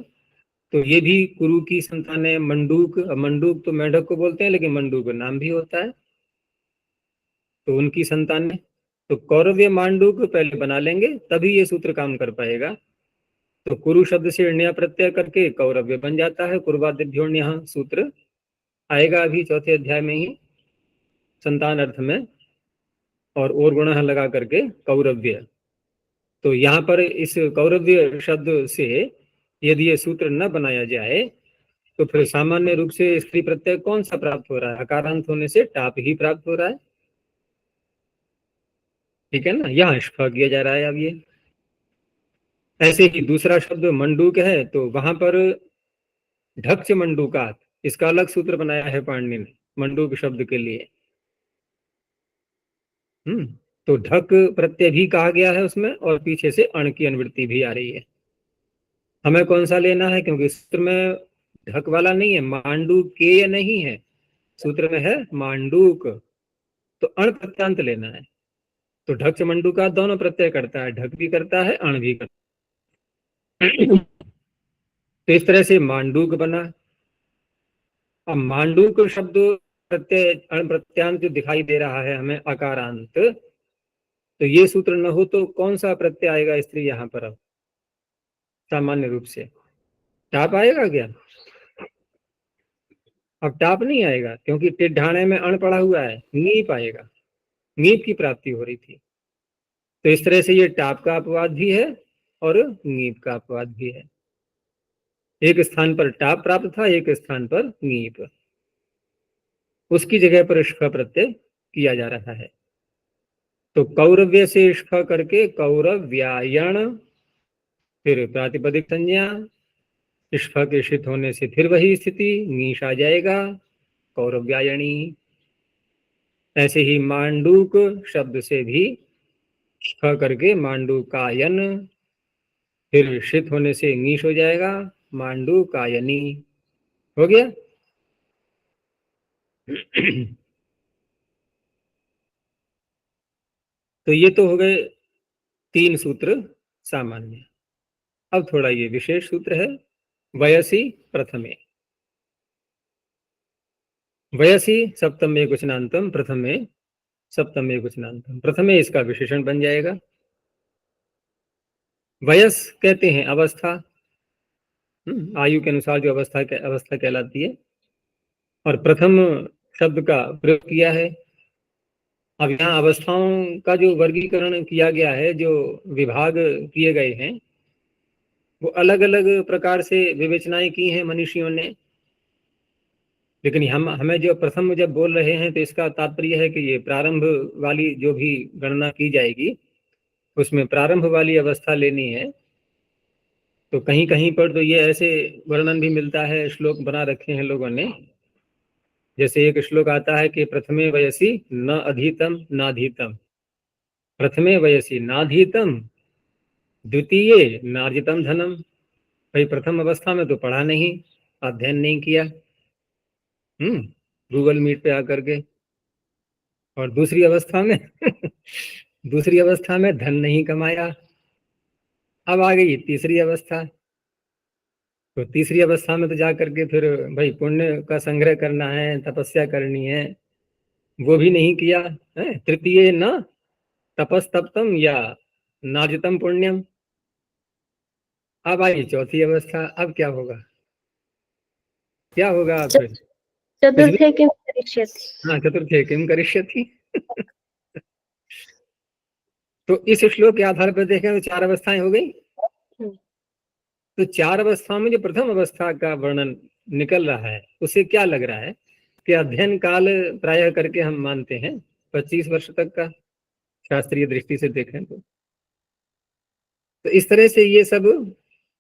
तो ये भी कुरु की संतान है। मंडूक, मंडूक तो मेढक को बोलते हैं, लेकिन मंडूक नाम भी होता है, तो उनकी संतान है। तो कौरव्य मांडूक पहले बना लेंगे, तभी ये सूत्र काम कर पाएगा। तो कुरु शब्द से ण्य प्रत्यय करके कौरव्य बन जाता है, कुर्वादिभ्योण्य सूत्र आएगा अभी चौथे अध्याय में ही संतान अर्थ में, और गुण लगा करके कौरव्य। तो यहाँ पर इस कौरव्य शब्द से यदि ये सूत्र न बनाया जाए, तो फिर सामान्य रूप से स्त्री प्रत्यय कौन सा प्राप्त हो रहा है? अकारांत होने से टाप ही प्राप्त हो रहा है। ठीक है ना, यहाँ ष्फ किया जा रहा है अब ये। ऐसे ही दूसरा शब्द मंडूक है, तो वहां पर ढक्ष मंडूकात, इसका अलग सूत्र बनाया है पाणिनि ने मंडूक शब्द के लिए। तो ढक प्रत्यय भी कहा गया है उसमें, और पीछे से अण की अनुवृत्ति भी आ रही है। हमें कौन सा लेना है? क्योंकि सूत्र में ढक वाला नहीं है, मांडूक के नहीं है, सूत्र में है मांडूक, तो अण प्रत्यांत लेना है। तो ढक्ष मंडूका दोनों प्रत्यय करता है, ढक भी करता है, अण भी करता है। तो इस तरह से मांडूक बना। अब मांडूक शब्द प्रत्यय अण प्रत्यांत जो दिखाई दे रहा है हमें अकारांत, तो ये सूत्र न हो तो कौन सा प्रत्यय आएगा स्त्री यहाँ पर? अब सामान्य रूप से टाप आएगा क्या? अब टाप नहीं आएगा, क्योंकि टिड्ढाणे में अण पड़ा हुआ है, नीप आएगा, नीप की प्राप्ति हो रही थी। तो इस तरह से ये टाप का अपवाद भी है और नीप का अपवाद भी है। एक स्थान पर टाप प्राप्त था, एक स्थान पर नीप, उसकी जगह पर ष्फ प्रत्यय किया जा रहा है। तो कौरव्य से ष्फ करके कौरव्यायण, फिर प्रातिपदिक संज्ञा, ष्फ के षित होने से फिर वही स्थिति, नीश आ जाएगा, कौरव्यायणी। ऐसे ही मांडूक शब्द से भी ष्फ करके मांडूकायन, फिर षित होने से नीश हो जाएगा, मांडूकायनी। हो गया। तो ये तो हो गए तीन सूत्र सामान्य। अब थोड़ा ये विशेष सूत्र है, वयसी प्रथमे। वयसी सप्तम एकवचनांतम, प्रथमे सप्तम एकवचनांतम, प्रथमे इसका विशेषण बन जाएगा। वयस कहते हैं अवस्था, आयु के अनुसार जो अवस्था कहलाती है, और प्रथम शब्द का प्रयोग किया है। अब यहाँ अवस्थाओं का जो वर्गीकरण किया गया है, जो विभाग किए गए हैं, वो अलग अलग प्रकार से विवेचनाएं की हैं मनीषियों ने। लेकिन हमें जो प्रथम जब बोल रहे हैं तो इसका तात्पर्य है कि ये प्रारंभ वाली जो भी गणना की जाएगी उसमें प्रारंभ वाली अवस्था लेनी है। तो कहीं कहीं पर तो ये ऐसे वर्णन भी मिलता है, श्लोक बना रखे हैं लोगों ने। जैसे एक श्लोक आता है कि प्रथमे वयसी न अधीतम नाधीतम, प्रथमे वयसी नाधीतम द्वितीय नार्जितम धनम। भाई प्रथम अवस्था में तो पढ़ा नहीं, अध्ययन नहीं किया गूगल मीट पे आकर के, और दूसरी अवस्था में दूसरी अवस्था में धन नहीं कमाया। अब आ गई तीसरी अवस्था, तो तीसरी अवस्था में तो जा करके फिर भाई पुण्य का संग्रह करना है, तपस्या करनी है, वो भी नहीं किया है। तृतीय न तपस्तप्तम या नाजितम पुण्यम। अब आई चौथी अवस्था, अब क्या होगा, क्या होगा अब फिर? चतुर्थे किम करिष्यति। हाँ, चतुर्थे किम करिष्यति। तो इस श्लोक के आधार पर देखें तो चार अवस्थाएं हो गई। तो चार अवस्थाओं में जो प्रथम अवस्था का वर्णन निकल रहा है उसे क्या लग रहा है कि अध्ययन काल प्रायः करके हम मानते हैं 25 वर्ष तक का, शास्त्रीय दृष्टि से देखें तो इस तरह से ये सब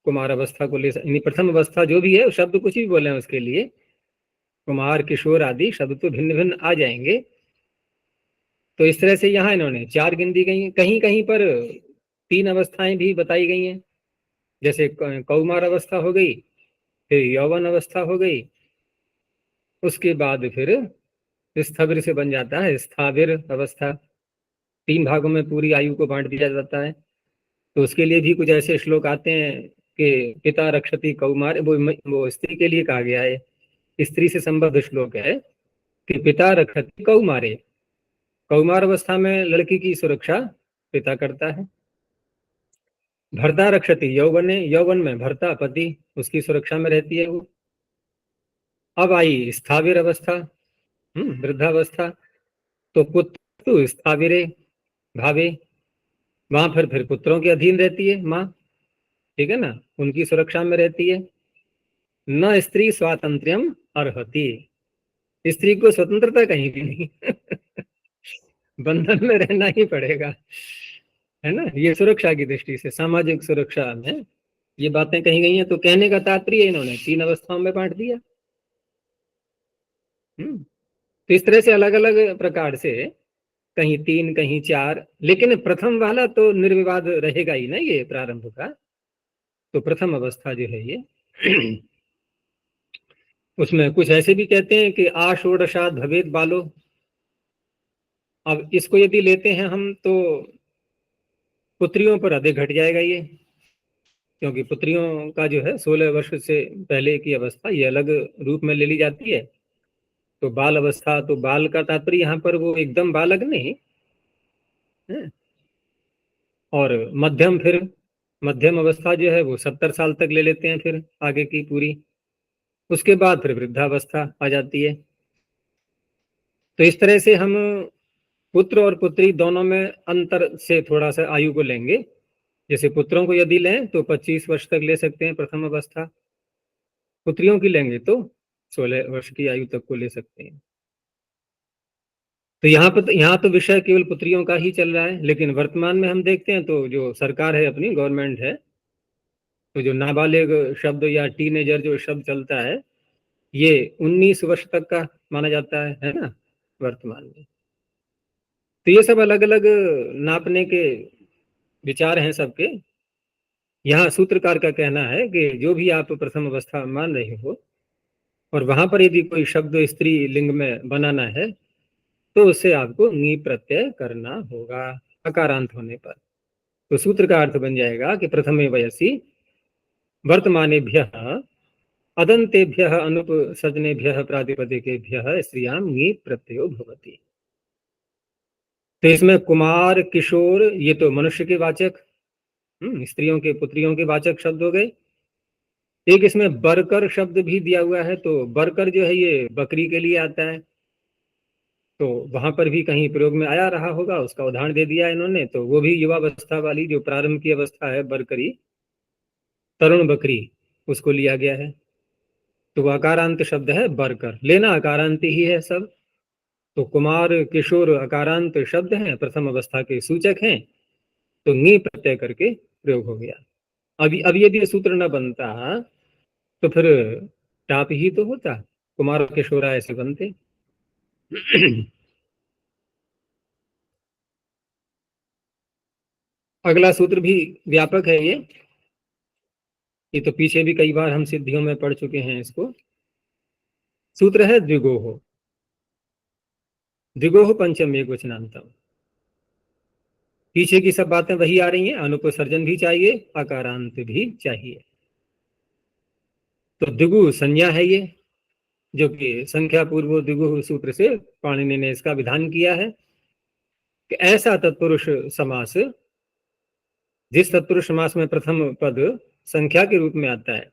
कुमार अवस्था को ले, प्रथम अवस्था जो भी है, शब्द कुछ भी बोले उसके लिए, कुमार किशोर आदि शब्द तो भिन्न भिन्न आ जाएंगे। तो इस तरह से यहाँ इन्होंने चार गिनती गई, कहीं कहीं पर 3 अवस्थाएं भी बताई गई हैं। जैसे कौमार अवस्था हो गई, फिर यौवन अवस्था हो गई, उसके बाद फिर स्थविर से बन जाता है स्थाविर अवस्था। 3 भागों में पूरी आयु को बांट दिया जाता है। तो उसके लिए भी कुछ ऐसे श्लोक आते हैं कि पिता रक्षति कौमार, वो स्त्री के लिए कहा गया है, स्त्री से संबद्ध श्लोक है कि पिता रक्षति कौमारे। कौमार अवस्था में लड़की की सुरक्षा पिता करता है। भर्ता रक्षति यौवने, यौवन में भर्ता पति उसकी सुरक्षा में रहती है वो। अब आई स्थाविर अवस्था, वृद्धावस्था, तो पुत्र स्थाविरे भावे, वहां फिर पुत्रों के अधीन रहती है माँ, ठीक है ना, उनकी सुरक्षा में रहती है। न स्त्री स्वातंत्र्यम अर्हति, स्त्री को स्वतंत्रता कहीं भी नहीं बंधन में रहना ही पड़ेगा, है ना। ये सुरक्षा की दृष्टि से, सामाजिक सुरक्षा में ये बातें कही गई हैं। तो कहने का तात्पर्य इन्होंने 3 अवस्थाओं में बांट दिया। तो इस तरह से अलग अलग प्रकार से, कहीं 3 कहीं 4, लेकिन प्रथम वाला तो निर्विवाद रहेगा ही ना, ये प्रारंभ का। तो प्रथम अवस्था जो है ये उसमें कुछ ऐसे भी कहते हैं कि आषोडशाद भवेद बालो। अब इसको यदि लेते हैं हम तो पुत्रियों पर अधिक घट जाएगा ये, क्योंकि पुत्रियों का जो है 16 वर्ष से पहले की अवस्था ये अलग रूप में ले ली जाती है। तो बाल अवस्था, तो बाल का तात्पर्य यहाँ पर वो एकदम बालक नहीं है। और मध्यम, फिर मध्यम अवस्था जो है वो 70 साल तक ले लेते हैं फिर आगे की पूरी। उसके बाद फिर वृद्धावस्था आ जाती है। तो इस तरह से हम पुत्र और पुत्री दोनों में अंतर से थोड़ा सा आयु को लेंगे। जैसे पुत्रों को यदि लें तो 25 वर्ष तक ले सकते हैं प्रथम अवस्था, पुत्रियों की लेंगे तो 16 वर्ष की आयु तक को ले सकते हैं। तो यहाँ तो विषय केवल पुत्रियों का ही चल रहा है, लेकिन वर्तमान में हम देखते हैं तो जो सरकार है अपनी गवर्नमेंट है, तो जो नाबालिग शब्द या टीनेजर जो शब्द चलता है ये 19 वर्ष तक का माना जाता है ना वर्तमान में। तो ये सब अलग अलग नापने के विचार हैं सबके। यहाँ सूत्रकार का कहना है कि जो भी आप प्रथम अवस्था मान रहे हो और वहां पर यदि कोई शब्द स्त्री लिंग में बनाना है तो उससे आपको नी प्रत्यय करना होगा अकारांत होने पर। तो सूत्र का अर्थ बन जाएगा कि प्रथमे वयसी वर्तमानेभ्यः अदन्तेभ्यः अनुपसर्जनेभ्यः प्रातिपदिकेभ्यः स्त्रियां ङी प्रत्ययो भवति। तो इसमें कुमार, किशोर, ये तो मनुष्य के वाचक, स्त्रियों के, पुत्रियों के वाचक शब्द हो गए। एक इसमें बरकर शब्द भी दिया हुआ है, तो बरकर जो है ये बकरी के लिए आता है, तो वहां पर भी कहीं प्रयोग में आया रहा होगा, उसका उदाहरण दे दिया इन्होंने। तो वो भी युवावस्था वाली जो प्रारंभ की अवस्था है, बरकरी, तरुण बकरी, उसको लिया गया है। तो वो अकारांत शब्द है बरकर, लेना अकारांत ही है सब। तो कुमार, किशोर अकारांत शब्द हैं, प्रथम अवस्था के सूचक हैं, तो नी प्रत्यय करके प्रयोग हो गया। अब यदि सूत्र न बनता तो फिर टाप ही तो होता, कुमार और किशोरा ऐसे बनते। अगला सूत्र भी व्यापक है ये तो पीछे भी कई बार हम सिद्धियों में पढ़ चुके हैं इसको। सूत्र है द्विगोह। द्विगोह पंचम एक वचनांतम। पीछे की सब बातें वही आ रही हैं, अनुपसर्जन भी चाहिए, अकारांत भी चाहिए। तो द्विगु संज्ञा है ये, जो कि संख्या पूर्व द्विगु सूत्र से पाणिनि ने इसका विधान किया है कि ऐसा तत्पुरुष समास जिस तत्पुरुष समास में प्रथम पद संख्या के रूप में आता है,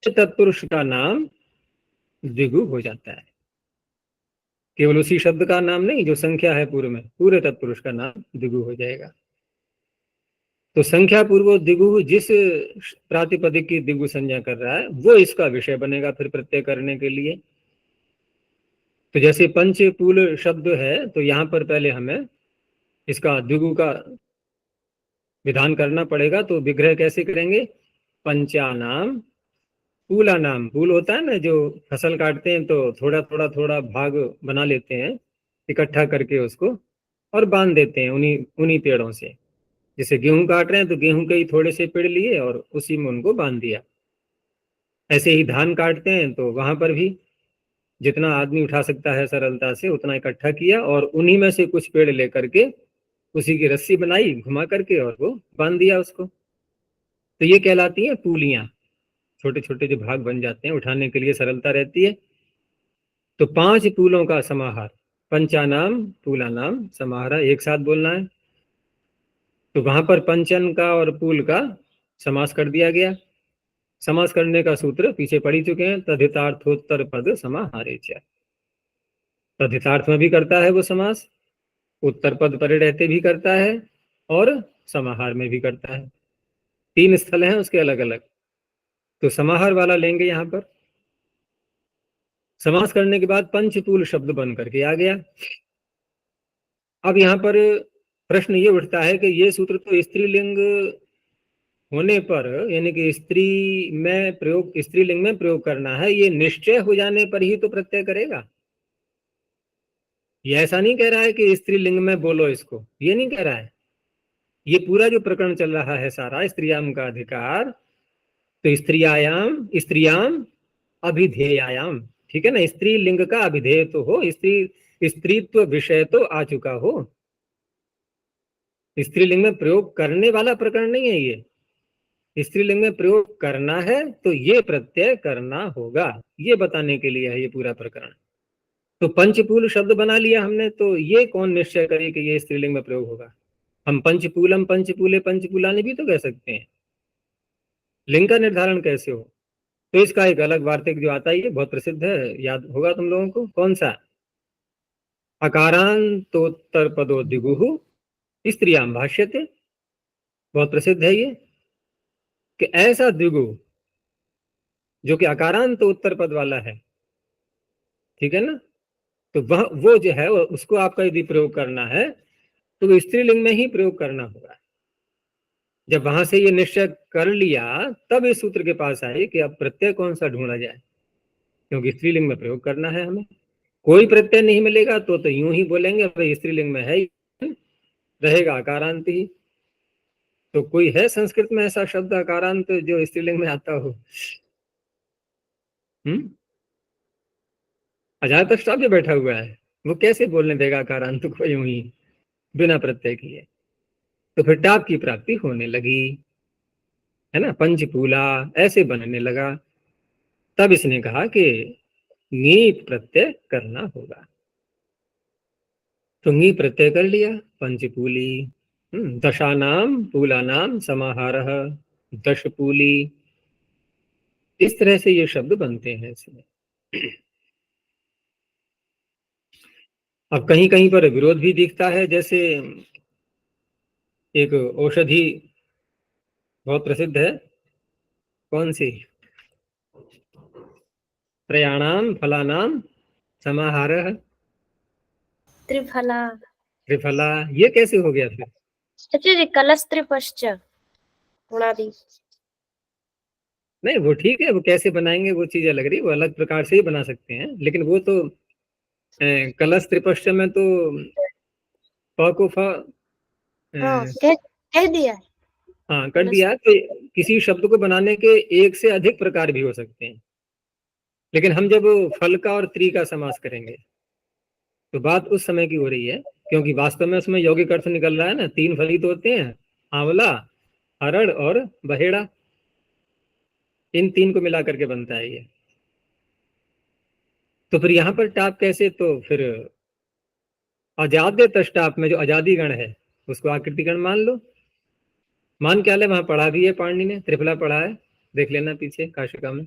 तत्पुरुष का नाम द्विगु हो जाता है। केवल उसी शब्द का नाम नहीं जो संख्या है पूर्व में, पूरे तत्पुरुष का नाम द्विगु हो जाएगा। तो संख्या पूर्व द्विगु जिस प्रातिपदिक की द्विगु संज्ञा कर रहा है वो इसका विषय बनेगा फिर प्रत्यय करने के लिए। तो जैसे पंचपूल शब्द है, तो यहाँ पर पहले हमें इसका द्विगु का विधान करना पड़ेगा। तो विग्रह कैसे करेंगे? पंचानाम पूला नाम, पूल होता है ना जो फसल काटते हैं तो थोड़ा थोड़ा थोड़ा भाग बना लेते हैं इकट्ठा करके उसको, और बांध देते हैं उन्हीं उन्हीं पेड़ों से। जैसे गेहूं काट रहे हैं तो गेहूं के ही थोड़े से पेड़ लिए और उसी में उनको बांध दिया। ऐसे ही धान काटते हैं तो वहां पर भी जितना आदमी उठा सकता है सरलता से उतना इकट्ठा किया और उन्हीं में से कुछ पेड़ लेकर के उसी की रस्सी बनाई घुमा करके और वो बांध दिया उसको। तो ये कहलाती है पूलियां, छोटे छोटे जो भाग बन जाते हैं, उठाने के लिए सरलता रहती है। तो 5 पूलों का समाहार, पंचानाम पूलानाम समाहार एक साथ बोलना है। तो वहां पर पंचन का और पूल का समास कर दिया गया। समास करने का सूत्र पीछे पढ़ ही चुके हैं, तद्धितार्थोत्तर पद समाहारे च। तद्धितार्थ में भी करता है वो समास, उत्तर पद परे रहते भी करता है और समाहार में भी करता है। 3 स्थल हैं उसके अलग अलग। तो समाहार वाला लेंगे यहाँ पर। समास करने के बाद पंचतूल शब्द बन करके आ गया। अब यहाँ पर प्रश्न ये उठता है कि ये सूत्र तो स्त्रीलिंग होने पर, यानी कि स्त्रीलिंग में प्रयोग करना है, ये निश्चय हो जाने पर ही तो प्रत्यय करेगा। ये ऐसा नहीं कह रहा है कि स्त्रीलिंग में बोलो इसको, ये नहीं कह रहा है। ये पूरा जो प्रकरण चल रहा है सारा स्त्रियाम का अधिकार, तो स्त्रियाम अभिधेयाम, ठीक है ना, स्त्रीलिंग का अभिधेय तो हो, स्त्रीत्व विषय तो आ चुका हो। स्त्रीलिंग में प्रयोग करने वाला प्रकरण नहीं है ये। स्त्रीलिंग में प्रयोग करना है तो ये प्रत्यय करना होगा, ये बताने के लिए है ये पूरा प्रकरण। तो पंचपूल शब्द बना लिया हमने, तो ये कौन निश्चय करे कि ये स्त्रीलिंग में प्रयोग होगा? हम पंचपूलम पंचपूले पंचपूलानी भी तो कह सकते हैं, लिंग का निर्धारण कैसे हो? तो इसका एक अलग वार्तिक जो आता है, बहुत प्रसिद्ध है, याद होगा तुम लोगों को, कौन सा? अकारांतोत्तर पदो द्विगुः स्त्रियाम भाष्यते। बहुत प्रसिद्ध है ये कि ऐसा द्विगु जो कि अकारांत उत्तर पद वाला है, ठीक है ना, तो वह वो जो है उसको आपका यदि प्रयोग करना है तो वो स्त्रीलिंग में ही प्रयोग करना होगा। जब वहां से ये निश्चय कर लिया तब इस सूत्र के पास आए कि अब प्रत्यय कौन सा ढूंढा जाए, क्योंकि स्त्रीलिंग में प्रयोग करना है हमें। कोई प्रत्यय नहीं मिलेगा तो यूं ही बोलेंगे भाई स्त्रीलिंग में है ही, रहेगा अकारांत ही। तो कोई है संस्कृत में ऐसा शब्द अकारांत जो स्त्रीलिंग में आता हो? अजात श्राव्य बैठा हुआ है, वो कैसे बोलने देगा अकारांत को यूं ही बिना प्रत्यय किए? तो फिर टाप की प्राप्ति होने लगी। है ना, पंचफूला ऐसे बनने लगा। तब इसने कहा कि ङी प्रत्यय करना होगा, तो ङी प्रत्यय कर लिया। पंचफूली, दशानाम फूलानाम समाहारः, दशफूली, इस तरह से ये शब्द बनते हैं इसमें। अब कहीं कहीं पर विरोध भी दिखता है, जैसे एक औषधि बहुत प्रसिद्ध है, कौन सी, त्रयाणाम फलानाम समाहारः त्रिफला। त्रिफला, ये कैसे हो गया फिर? अच्छा जी, कलस्त्रिपश्च गुणादि। नहीं वो ठीक है, वो कैसे बनाएंगे वो चीज अलग रही, वो अलग प्रकार से ही बना सकते हैं, लेकिन वो तो कलश त्रिपश्च में तो प को फ हाँ, अ, कह दिया है। हाँ कर दिया, तो किसी शब्द को बनाने के एक से अधिक प्रकार भी हो सकते हैं, लेकिन हम जब फल का और त्रि का समास करेंगे तो बात उस समय की हो रही है, क्योंकि वास्तव में उसमें यौगिक अर्थ निकल रहा है ना, तीन फल ही तो होते हैं, आंवला, हरड़ और बहेड़ा, इन तीन को मिला करके बनता है ये। तो फिर यहाँ पर टाप कैसे, तो फिर अजाद्य तष्टाप में जो अजादी गण है उसको आकृति गण मान लो। मान क्या ले, वहां पढ़ा भी है पाणिनि ने, त्रिफला पढ़ा है, देख लेना पीछे काशिका में,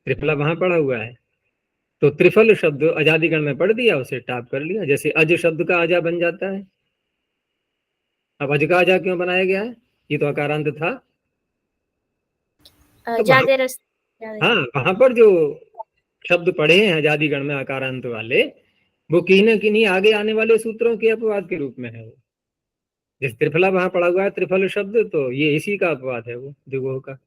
त्रिफला वहां पढ़ा हुआ है। तो त्रिफल शब्द अजादी गण में पढ़ दिया, उसे टाप कर लिया, जैसे अज शब्द का अजा बन जाता है। अब अज का अजा क्यों बनाया गया है, ये तो अकारांत था। तो ज्यादा रस। हाँ, वहां पर जो शब्द पढ़े हैं अजादी गण में अकारांत वाले, वो कहीं न कहीं आगे आने वाले सूत्रों के अपवाद के रूप में है वो। जैसे त्रिफला वहां पढ़ा हुआ है त्रिफल शब्द, तो ये इसी का अपवाद है वो द्विगुह का।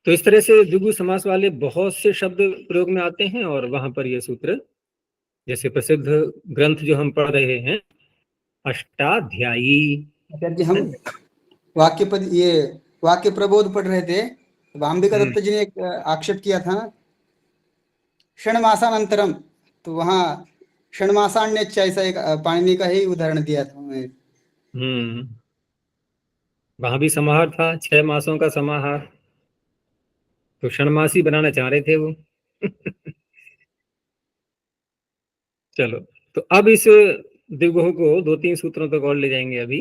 तो इस तरह से द्विगु समास वाले बहुत से शब्द प्रयोग में आते हैं, और वहां पर ये सूत्र, जैसे प्रसिद्ध ग्रंथ जो हम पढ़ रहे हैं अष्टाध्यायी, आचार्य जी, हम वाक्य पद ये वाक्य प्रबोध पढ़ रहे थे, अंबिका दत्त जी ने एक आक्षेप किया था ना, षण्मासानंतरम, तो वहाँ षण्मासान्यच्च ऐसा एक पाणिनि का ही उदाहरण दिया था उन्होंने। वहां भी समाहार था, 6 मासों का समाहार, तो षण्मासी बनाना चाह रहे थे वो। चलो, तो अब इस द्विगुह को 2-3 सूत्रों तक और ले जाएंगे अभी,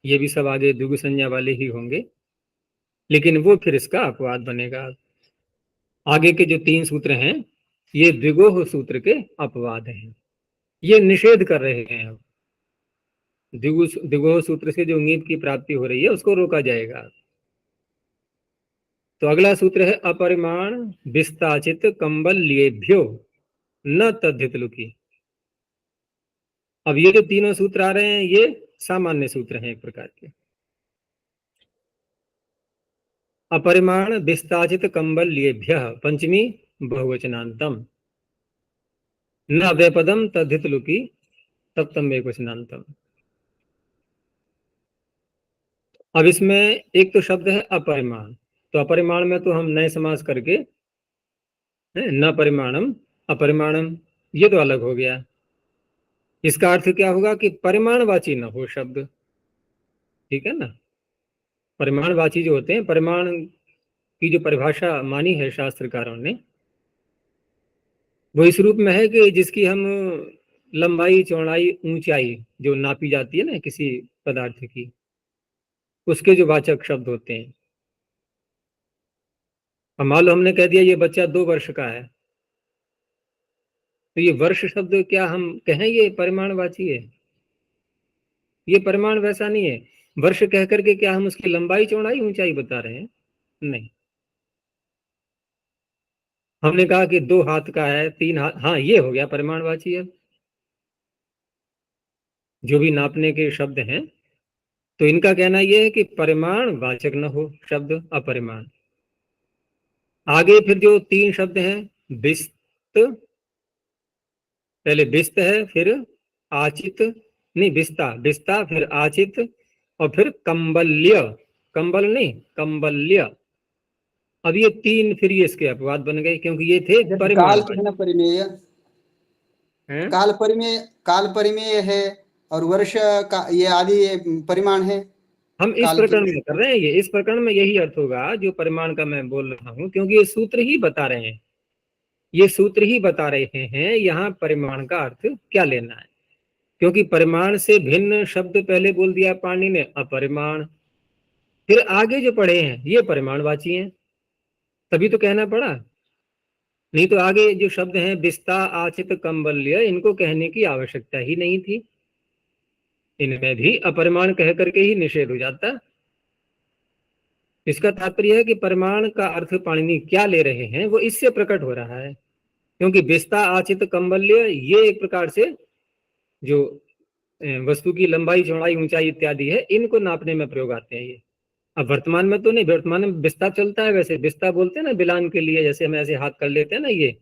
ये भी सब आगे द्विगु संज्ञा वाले ही होंगे, लेकिन वो फिर इसका अपवाद बनेगा। आगे के जो 3 सूत्र हैं ये द्विगुह सूत्र के अपवाद हैं, ये निषेध कर रहे हैं। अब द्विगुह सूत्र से जो ङीत की प्राप्ति हो रही है उसको रोका जाएगा। तो अगला सूत्र है अपरिमाण विस्ताचित कंबल लिएभ्यो न तद्धित लुकी। अब ये जो तीनों सूत्र आ रहे हैं ये सामान्य सूत्र हैं एक प्रकार के। अपरिमाण विस्ताचित कंबल लिएभ्य पंचमी बहुवचनांतम, न अव्यपदम तद्धित लुकी सप्तम एकवचनांतम। अब इसमें एक तो शब्द है अपरिमाण, तो अपरिमाण में तो हम नए समास करके न परिमाणम अपरिमाणम, ये तो अलग हो गया। इसका अर्थ क्या होगा कि परिमाणवाची न हो शब्द, ठीक है ना। परिमाणवाची जो होते हैं, परिमाण की जो परिभाषा मानी है शास्त्रकारों ने, वो इस रूप में है कि जिसकी हम लंबाई चौड़ाई ऊंचाई जो नापी जाती है ना किसी पदार्थ की, उसके जो वाचक शब्द होते हैं। अब मान लो हमने कह दिया ये बच्चा 2 वर्ष का है, तो ये वर्ष शब्द क्या हम कहें ये परिमाणवाची है? ये परिमाण वैसा नहीं है। वर्ष कह करके क्या हम उसकी लंबाई चौड़ाई ऊंचाई बता रहे हैं? नहीं। हमने कहा कि 2 हाथ का है, 3 हाथ, हाँ ये हो गया परिमाणवाची है। जो भी नापने के शब्द हैं, तो इनका कहना यह है कि परिमाण वाचक न हो शब्द, अपरिमाण। आगे फिर जो 3 शब्द हैं, विस्त, पहले विस्त है, फिर आचित, नहीं विस्ता, विस्ता फिर आचित, और फिर कंबल्य, कंबल नहीं कंबल्य। अब ये 3 फिर ये इसके अपवाद बन गए, क्योंकि ये थे काल परिमाण। के है ना परिमेय, हैं? काल परिमेय है और वर्ष का ये आदि परिमाण है। हम इस काल प्रकरण की में कर रहे हैं, ये इस प्रकरण में यही अर्थ होगा जो परिमाण का मैं बोल रहा हूं, क्योंकि ये सूत्र ही बता रहे हैं, ये सूत्र ही बता रहे हैं यहाँ परिमाण का अर्थ क्या लेना है। क्योंकि परिमाण से भिन्न शब्द पहले बोल दिया पाणिनि ने, अपरिमाण, फिर आगे जो पढ़े हैं ये परिमाणवाची हैं, तभी तो कहना पड़ा। नहीं तो आगे जो शब्द हैं बिस्ता, आचित, कंबल्य, इनको कहने की आवश्यकता ही नहीं थी, इनमें भी अपरिमाण कह करके ही निषेध हो जाता। इसका तात्पर्य है कि परिमाण का अर्थ पाणिनि क्या ले रहे हैं वो इससे प्रकट हो रहा है। क्योंकि बिस्ता, आचित, कंबल्य ये एक प्रकार से जो वस्तु की लंबाई, चौड़ाई, ऊंचाई इत्यादि है, इनको नापने में प्रयोग आते हैं ये। अब वर्तमान में तो नहीं, वर्तमान में बिस्ता चलता है, वैसे बिस्ता बोलते हैं ना बिलान के लिए, जैसे हम ऐसे हाथ कर लेते हैं ना, ये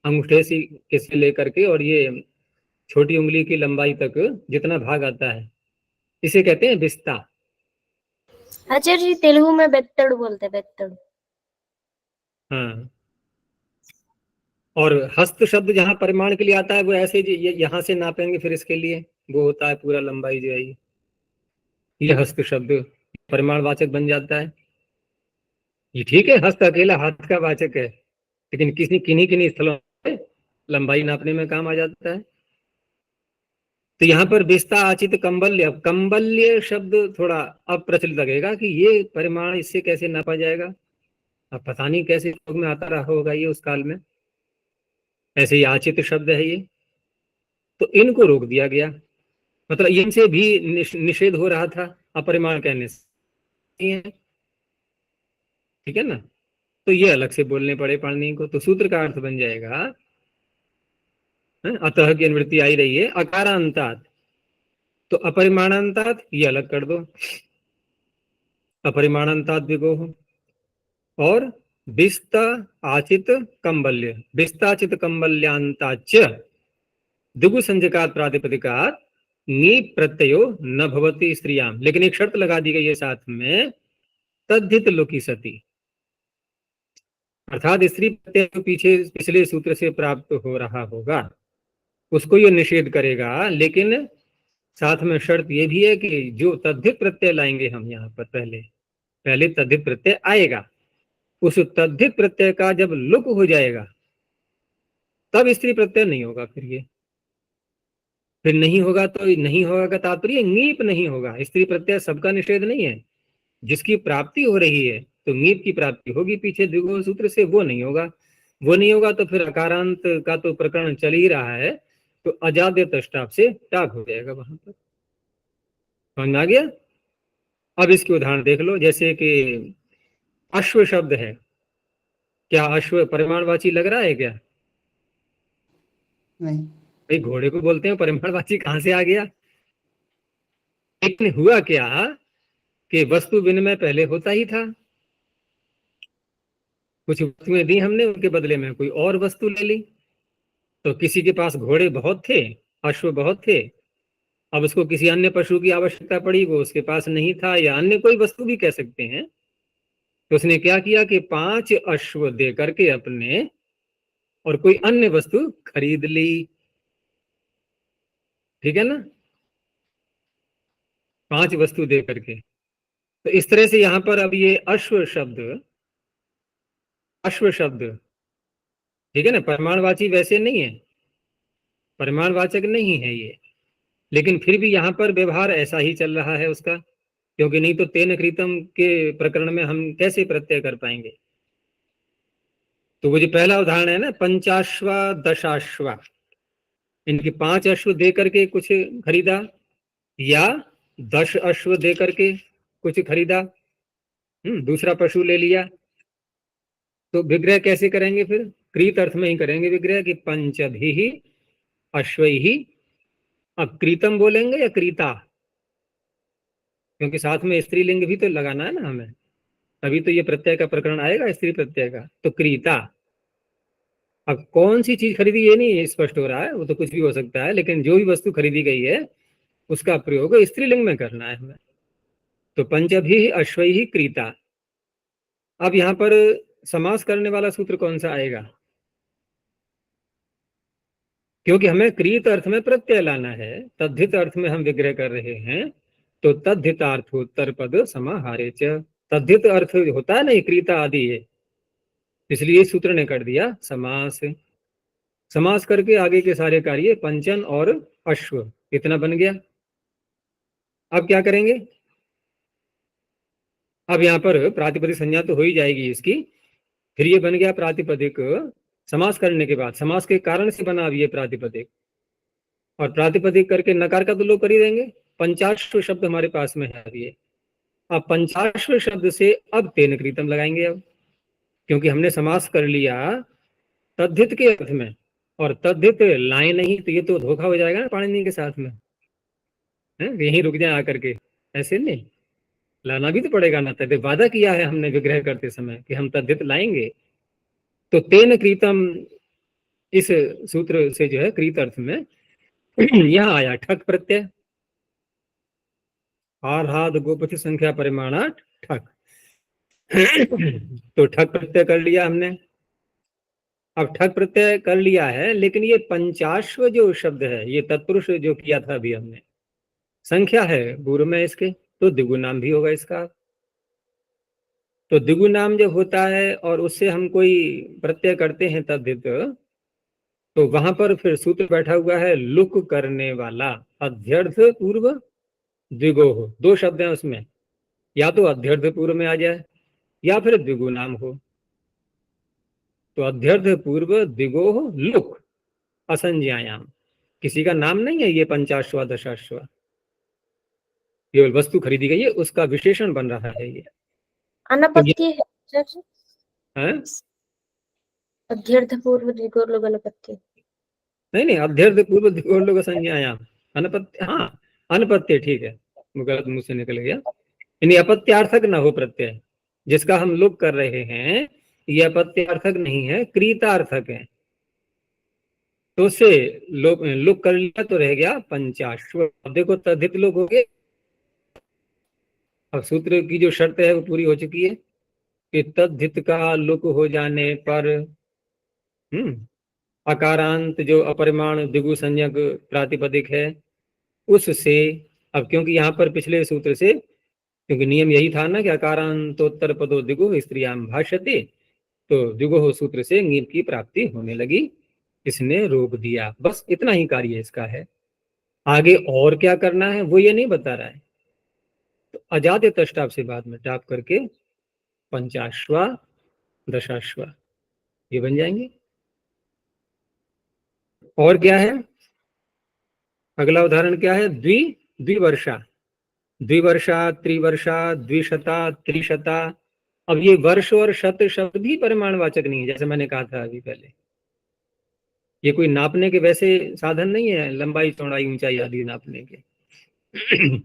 अंगूठे से लेकर के और ये छोटी उंगली की लंबाई तक जितना भाग आता है, इसे कहते हैं बिस्ता। आचार्य जी तेलुगु में बेत्तड़ बोलते हैं, बेत्तड़। हाँ, और हस्त शब्द जहाँ परिमाण के लिए आता है वो ऐसे यहाँ से नापेंगे, फिर इसके लिए वो होता है पूरा लंबाई जो है ये हस्त शब्द परिमाणवाचक बन जाता है। ये ठीक है, हस्त अकेला हाथ का वाचक है, लेकिन किन्हीं किन्हीं स्थलों पे लंबाई नापने में काम आ जाता है। तो यहाँ पर बिस्ता, आचित, कंबल्य, कंबल्य शब्द थोड़ा अप्रचलित लगेगा कि ये परिमाण इससे कैसे नापा जाएगा। अब पता नहीं कैसे योग में आता रहा होगा ये उस काल में, ऐसे ही आचित शब्द है ये, तो इनको रोक दिया गया। मतलब इनसे भी निषेध हो रहा था अपरिमाण कहने से, ठीक है ना। तो ये अलग से बोलने पड़े पाणिनि को, तो सूत्र का अर्थ बन जाएगा अतः की अनुवृत्ति आई रही है अकारांतात, तो अपरिमाणांतात ये अलग कर दो, अपरिमाणांतात विगोह। और बिस्त, आचित, कंबल्य, बिस्ताचित कंबल्यांताच दिगु संजकात प्रातिपदिकात नी प्रत्ययो न भवति स्त्रियाम। लेकिन एक शर्त लगा दी गई है साथ में, तद्धित लोकी सती, अर्थात स्त्री प्रत्यय जो पीछे पिछले सूत्र से प्राप्त हो रहा होगा उसको ये निषेध करेगा, लेकिन साथ में शर्त ये भी है कि जो तद्धित प्रत्यय लाएंगे हम यहाँ पर पहले तद्धित प्रत्यय आएगा, उस तद्धित प्रत्यय का जब लुक हो जाएगा तब स्त्री प्रत्यय नहीं होगा, फिर नहीं होगा। तो नहीं होगा का तात्पर्य नीप नहीं होगा, स्त्री प्रत्यय सबका निषेध नहीं है, जिसकी प्राप्ति हो रही है तो नीप की प्राप्ति होगी पीछे द्विगुण सूत्र से, वो नहीं होगा। वो नहीं होगा तो फिर अकारांत का तो प्रकरण चल ही रहा है, तो अजाद्य तष्टाप से टाप हो जाएगा वहां पर। समझ में आ गया। अब इसके उदाहरण देख लो, जैसे कि अश्व शब्द है, क्या अश्व परिमाणवाची लग रहा है क्या? नहीं। भाई घोड़े को बोलते हैं, परिमाणवाची कहां से आ गया? लेकिन हुआ क्या कि वस्तु विनिमय पहले होता ही था, कुछ वस्तुएं दी हमने, उनके बदले में कोई और वस्तु ले ली। तो किसी के पास घोड़े बहुत थे, अश्व बहुत थे, अब उसको किसी अन्य पशु की आवश्यकता पड़ी, वो उसके पास नहीं था, या अन्य कोई वस्तु भी कह सकते हैं। तो उसने क्या किया कि 5 अश्व दे करके अपने और कोई अन्य वस्तु खरीद ली, ठीक है ना, 5 वस्तु दे करके। तो इस तरह से यहां पर अब ये अश्व शब्द ठीक है ना, परिमाणवाची वैसे नहीं है, परिमाणवाचक नहीं है ये, लेकिन फिर भी यहाँ पर व्यवहार ऐसा ही चल रहा है उसका, क्योंकि नहीं तो तेन कृतम के प्रकरण में हम कैसे प्रत्यय कर पाएंगे। तो वो जो पहला उदाहरण है ना, पंचाश्वा दशाश्वा, इनके 5 अश्व दे करके कुछ खरीदा, या 10 अश्व दे करके कुछ खरीदा, दूसरा पशु ले लिया, तो विग्रह कैसे करेंगे? फिर कृत अर्थ में ही करेंगे विग्रह, कि पंचभी अश्वही। अब कृतम बोलेंगे या क्रीता, क्योंकि साथ में स्त्रीलिंग भी तो लगाना है ना हमें, तभी तो ये प्रत्यय का प्रकरण आएगा, स्त्री प्रत्यय का। तो क्रीता, अब कौन सी चीज खरीदी ये नहीं स्पष्ट हो रहा है, वो तो कुछ भी हो सकता है, लेकिन जो भी वस्तु खरीदी गई है उसका प्रयोग स्त्रीलिंग में करना है हमें। तो पंचभी अश्वही क्रीता। अब यहाँ पर समास करने वाला सूत्र कौन सा आएगा? क्योंकि हमें क्रियत अर्थ में प्रत्यय लाना है, तद्धित अर्थ में हम विग्रह कर रहे हैं, तो तद्धितार्थोत्तर पद समाहारे च। तद्धित अर्थ होता है ना, क्रियता आदि है, इसलिए इस सूत्र ने कर दिया समास। समास करके आगे के सारे कार्य पंचन और अश्व, इतना बन गया। अब क्या करेंगे, अब यहाँ पर प्रातिपदिक संज्ञा तो हो ही जाएगी इसकी, फिर ये बन गया प्रातिपदिक। समास करने के बाद समास के कारण से बना अब ये प्रातिपदिक, और प्रातिपदिक करके नकार का तो लोग कर ही देंगे। पंचाश्व शब्द हमारे पास में है ये। अब पंचाश्व शब्द से अब तेन कृतम लगाएंगे अब, क्योंकि हमने समास कर लिया तद्धित के अर्थ में, और तद्धित लाए नहीं तो ये तो धोखा हो जाएगा ना पाणिनि के साथ में, है यहीं रुक जाए आकर के, ऐसे नहीं, लाना भी तो पड़ेगा ना। तद्धित वादा किया है हमने विग्रह करते समय कि हम तद्धित लाएंगे, तो तेन कृतम इस सूत्र से जो है कृत अर्थ में यहाँ आया ठक प्रत्यय, आर्हाद गोपति संख्या परिमाणात ठक। तो ठक प्रत्यय कर लिया हमने। अब ठक प्रत्यय कर लिया है, लेकिन ये पंचाश्व जो शब्द है, ये तत्पुरुष जो किया था अभी हमने, संख्या है पूर्व में इसके, तो द्विगु नाम भी होगा इसका। तो द्विगु नाम जब होता है और उससे हम कोई प्रत्यय करते हैं तद्धित, तो वहां पर फिर सूत्र बैठा हुआ है लुक करने वाला, अध्यर्थ पूर्व द्विगो हो। दो शब्द हैं उसमें, या तो अध्यर्थ पूर्व में आ जाए या फिर द्विगु नाम हो। तो अध्यर्थ पूर्व द्विगो हो लुक असंज्ञायाम, किसी का नाम नहीं है ये पंचाश्वा दशाश्वा, केवल वस्तु खरीदी गई है, उसका विशेषण बन रहा है ये। अनपत्य है आचार्य जी? है? अध्यर्थ पूर्व द्विगु लोग अनपत्य। नहीं, अध्यर्थ पूर्व द्विगो लोग असंज्ञायाम, अनपत्य, हाँ अनपत्य ठीक है, गलत मुंह से निकल गया। यानी अपत्यार्थक ना हो प्रत्यय, जिसका हम लोग कर रहे हैं ये अपत्यार्थक नहीं है, क्रीतार्थक है, तो उससे लोग कर लिया तो रह गया पंचाश्व। अब देखो तद्धित लोग हो गए। अब सूत्र की जो शर्त है वो पूरी हो चुकी है कि तद्धित का लुक हो जाने पर अकारांत जो अपरिमाण द्विगु संज्ञक प्रातिपदिक है उससे, अब क्योंकि यहाँ पर पिछले सूत्र से, क्योंकि नियम यही था ना कि अकारांतोत्तर पदो द्विगु स्त्रियाम भाष्यते, तो द्विगु सूत्र से ङीप की प्राप्ति होने लगी, इसने रोक दिया। बस इतना ही कार्य इसका है। आगे और क्या करना है वो ये नहीं बता रहा है। तो अजाद्य तष्टाप से बाद में टाप करके पंचाश्वा दशाश्वा ये बन जाएंगे। और क्या है, अगला उदाहरण क्या है, द्विवर्षा, द्विवर्षा त्रिवर्षा द्विशता त्रिशता। अब ये वर्ष और शत शब्द भी परिमाणवाचक नहीं है, जैसे मैंने कहा था अभी पहले, ये कोई नापने के वैसे साधन नहीं है, लंबाई चौड़ाई ऊंचाई आदि नापने के।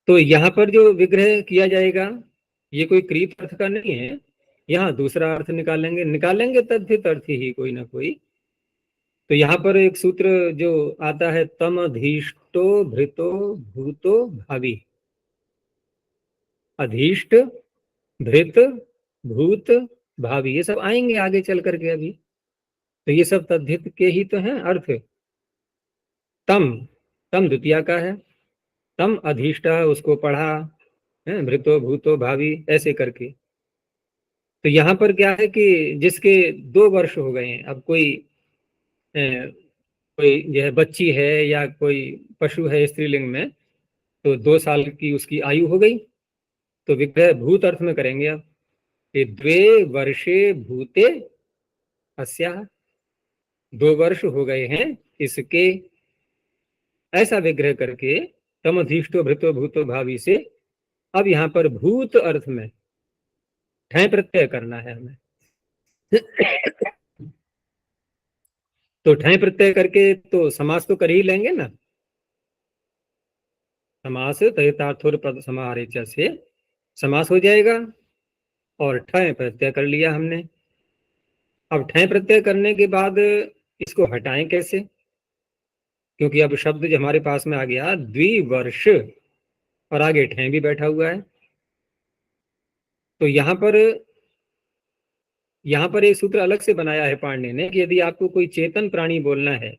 तो यहाँ पर जो विग्रह किया जाएगा ये कोई क्रीत अर्थ का नहीं है, यहाँ दूसरा अर्थ निकालेंगे तद्धित अर्थ ही कोई ना कोई। तो यहाँ पर एक सूत्र जो आता है तम अधीष्टो भृतो भूतो भावी, अधीष्ट भृत भूत भावी ये सब आएंगे आगे चल करके अभी, तो ये सब तद्धित के ही तो हैं अर्थ। तम तम द्वितीया का है, तम अधीष्ट उसको पढ़ा है, भृतो भूतो भावी ऐसे करके। तो यहाँ पर क्या है कि जिसके 2 वर्ष हो गए हैं, अब कोई जो है बच्ची है या कोई पशु है स्त्रीलिंग में, तो 2 साल की उसकी आयु हो गई, तो विग्रह भूत अर्थ में करेंगे अब कि 2 वर्षे भूते अस्या, 2 वर्ष हो गए हैं इसके, ऐसा विग्रह करके तम अधीष्टो भृतो भूतो भावी से अब यहाँ पर भूत अर्थ में ठय प्रत्यय करना है हमें। तो ठय प्रत्यय करके तो समास तो कर ही लेंगे ना, समास तयतार्थोर पद समाहारे च से समास हो जाएगा, और ठय प्रत्यय कर लिया हमने। अब ठय प्रत्यय करने के बाद इसको हटाएं कैसे, क्योंकि अब शब्द जो हमारे पास में आ गया द्विवर्ष और आगे ठय भी बैठा हुआ है, तो यहाँ पर यहाँ पर एक सूत्र अलग से बनाया है पाणिनि ने कि यदि आपको कोई चेतन प्राणी बोलना है,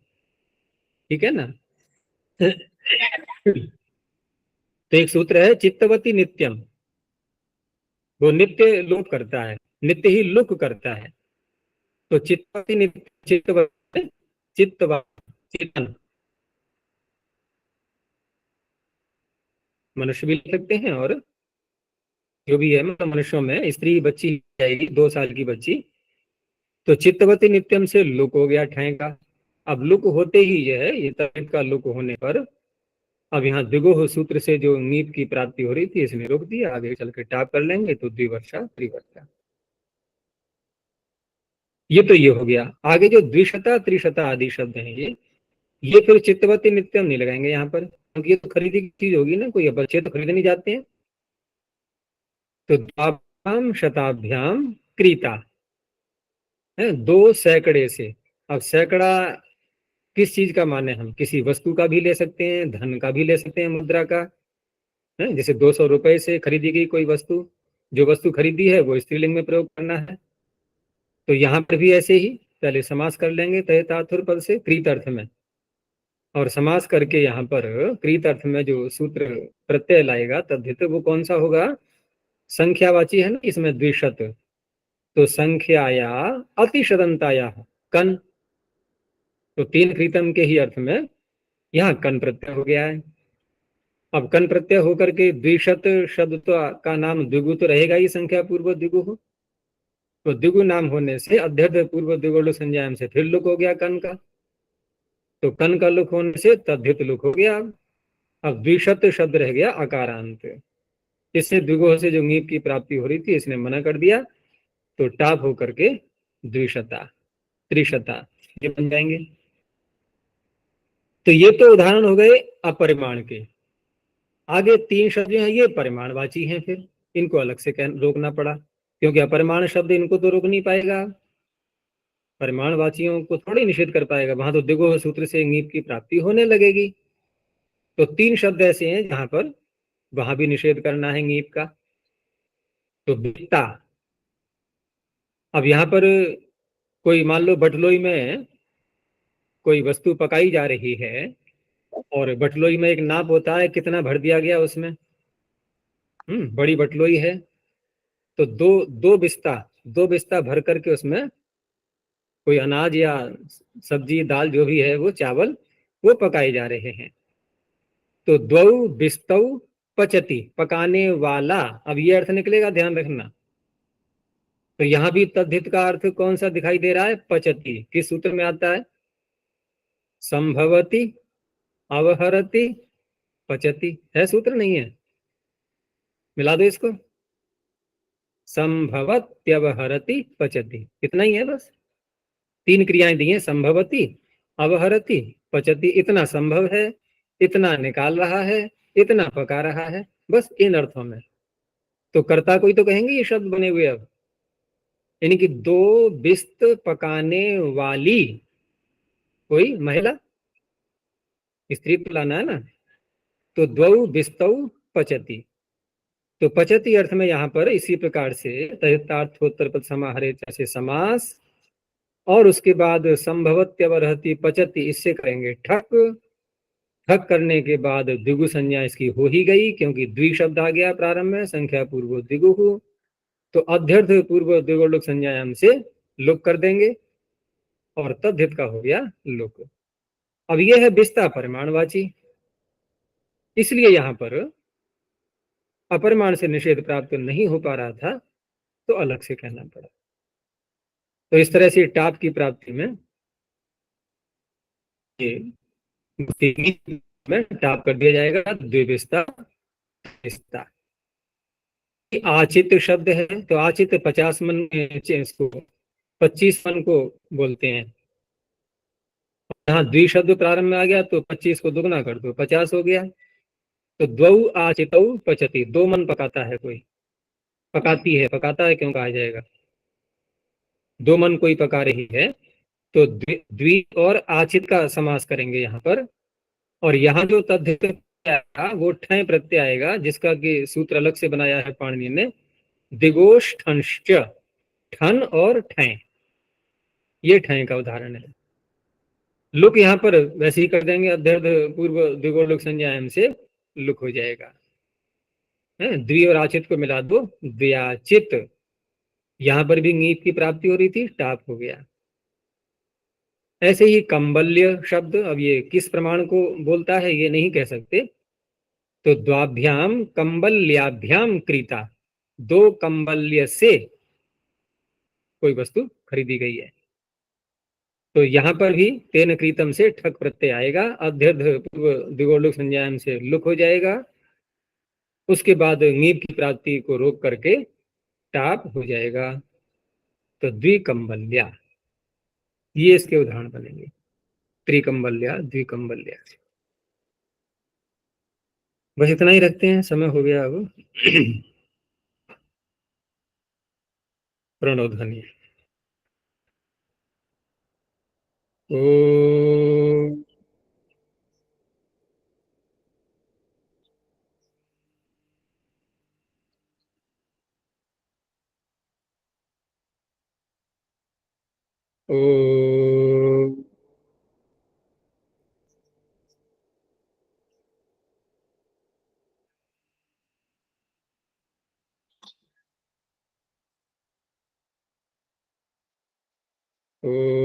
ठीक है ना, तो एक सूत्र है चित्तवती नित्यम, वो नित्य लोप करता है, नित्य ही लुक करता है। तो चित्तवती नित्य, चित्तवती चेतन, मनुष्य भी ले सकते हैं और जो भी है, मतलब मनुष्यों में स्त्री बच्ची जाएगी 2 साल की बच्ची, तो चित्तवती नित्यम से लुक हो गया ठेंगा। अब लुक होते ही ये तद्धित का लुक होने पर अब यहाँ द्विगुह सूत्र से जो नीप की प्राप्ति हो रही थी इसने रोक दिया। आगे चल के टाप कर लेंगे तो द्विवर्षा त्रिवर्षा। ये तो ये हो गया। आगे जो द्विशता त्रिशता आदि शब्द हैं ये फिर चित्तवती नित्यम नहीं लगाएंगे यहाँ पर, क्योंकि ये तो खरीदी की चीज होगी ना, कोई बच्चे तो खरीदने नहीं जाते हैं। तो द्वाभ्याम शताभ्याम क्रीता है, 2 सैकड़े से। अब सैकड़ा किस चीज का माने, हम किसी वस्तु का भी ले सकते हैं, धन का भी ले सकते हैं, मुद्रा का है। जैसे 200 रुपए से खरीदी गई कोई वस्तु, जो वस्तु खरीदी है वो स्त्रीलिंग में प्रयोग करना है। तो यहाँ पर भी ऐसे ही पहले समास कर लेंगे तय ताथुर पद से कृत अर्थ में, और समास करके यहाँ पर कृत अर्थ में जो सूत्र प्रत्यय लाएगा तद्धित, वो कौन सा होगा, संख्यावाची है ना इसमें द्विशत, तो संख्याया अतिशदंताया कन, तो 3 कृतम के ही अर्थ में यहाँ कन प्रत्यय हो गया है। अब कन प्रत्यय होकर के द्विशत शब्द तो का नाम द्विगु तो रहेगा ही, संख्या पूर्व द्विगु हो, तो द्विगु नाम होने से अध्यर्थ पूर्व द्विगु संज्ञान से फिर लुक हो गया कन का, तो कन का लुक होने से तद्धित लुक हो गया। अब द्विशत शब्द रह गया अकारांत, इससे द्विगुह से जो नीप की प्राप्ति हो रही थी इसने मना कर दिया, तो टाप होकर के द्विशता त्रिशता ये बन जाएंगे। तो ये तो उदाहरण हो गए अपरिमाण के। आगे 3 शब्द हैं ये परिमाणवाची हैं, फिर इनको अलग से रोकना पड़ा, क्योंकि अपरिमाण शब्द इनको तो रोक नहीं पाएगा, परिमाणवाचियों को थोड़ी निषेध कर पाएगा, वहां तो द्विगुह सूत्र से नीप की प्राप्ति होने लगेगी। तो 3 शब्द ऐसे हैं जहां पर वहां भी निषेध करना है नीप का। तो बिता, अब यहाँ पर कोई मान लो बटलोई में कोई वस्तु पकाई जा रही है, और बटलोई में एक नाप होता है कितना भर दिया गया उसमें, बड़ी बटलोई है तो दो बिस्ता भर करके उसमें कोई अनाज या सब्जी दाल जो भी है वो चावल वो पकाए जा रहे हैं। तो द्वौ बिस्तौ पचती, पकाने वाला, अब ये अर्थ निकलेगा ध्यान रखना। तो यहाँ भी तद्धित का अर्थ कौन सा दिखाई दे रहा है, पचती, किस सूत्र में आता है, संभवती अवहरती पचती, है सूत्र नहीं है, मिला दो इसको, संभवत्यवहरति पचती, इतना ही है बस। 3 क्रियाएं दी हैं, संभवती अवहरति पचती, इतना संभव है, इतना निकाल रहा है, इतना पका रहा है, बस इन अर्थों में। तो कर्ता कोई तो कहेंगे ये शब्द बने हुए, अब यानी कि 2 बिस्त पकाने वाली कोई महिला, स्त्री तो लाना है ना, तो द्वौ बिस्तौ पचती, तो पचती अर्थ में यहाँ पर इसी प्रकार से तहितार्थोत्तर पद समाहरे से समास, और उसके बाद संभवत्यवरहति पचती, इससे करेंगे ठक, ठक करने के बाद द्विगु संज्ञा इसकी हो ही गई, क्योंकि द्वि शब्द आ गया प्रारंभ में, संख्या पूर्व द्विगु, तो अध्यर्थ पूर्व द्विगुणुक संज्ञायाम से लुक कर देंगे, और तद्धित का हो गया लुक। अब यह है बिस्ता परिमाणवाची, इसलिए यहाँ पर अपरिमाण से निषेध प्राप्त नहीं हो पा रहा था, तो अलग से कहना पड़ा। तो इस तरह से टाप की प्राप्ति में ये में टाप कर दिया जाएगा द्विबिस्ता। आचित शब्द है, तो आचित 50 मन इसको 25 मन को बोलते हैं। यहाँ द्वि शब्द प्रारंभ में आ गया तो 25 को दुगना कर दो 50 हो गया। तो द्वौ आचितौ पचती, 2 मन पकाता है कोई, पकाती है, पकाता है क्यों कहा जाएगा, 2 मन कोई पका रही है, तो द्वि और आचित का समास करेंगे यहाँ पर। और यहाँ जो तद्धित वो ठय प्रत्यय आएगा, जिसका कि सूत्र अलग से बनाया है पाणिनि ने, दिगोष्ठंश्च, ठन और ठय, ये ठय का उदाहरण है। लुक यहाँ पर वैसे ही कर देंगे, अध्यर्थ पूर्व द्विगुण लुक संज्ञा से लुक हो जाएगा। द्वि और आचित को मिला दो, द्व्याचित। यहां पर भी नीप की प्राप्ति हो रही थी, टाप हो गया। ऐसे ही कंबल्य शब्द, अब ये किस प्रमाण को बोलता है ये नहीं कह सकते। तो द्वाभ्याम कंबल्याभ्याम क्रीता, दो कंबल्य से कोई वस्तु खरीदी गई है। तो यहां पर भी तेन क्रीतम से ठक प्रत्यय आएगा, अध्यर्थ पूर्व द्विगुण संज्ञा से लुक हो जाएगा। उसके बाद नीप की प्राप्ति को रोक करके टाप हो जाएगा। तो द्विकंबल्या, ये इसके उदाहरण बनेंगे। त्रिकंबल्या, द्विकंबल्या। बस इतना ही रखते हैं, समय हो गया अब। प्रणव ध्वनि। ओ ओ ओ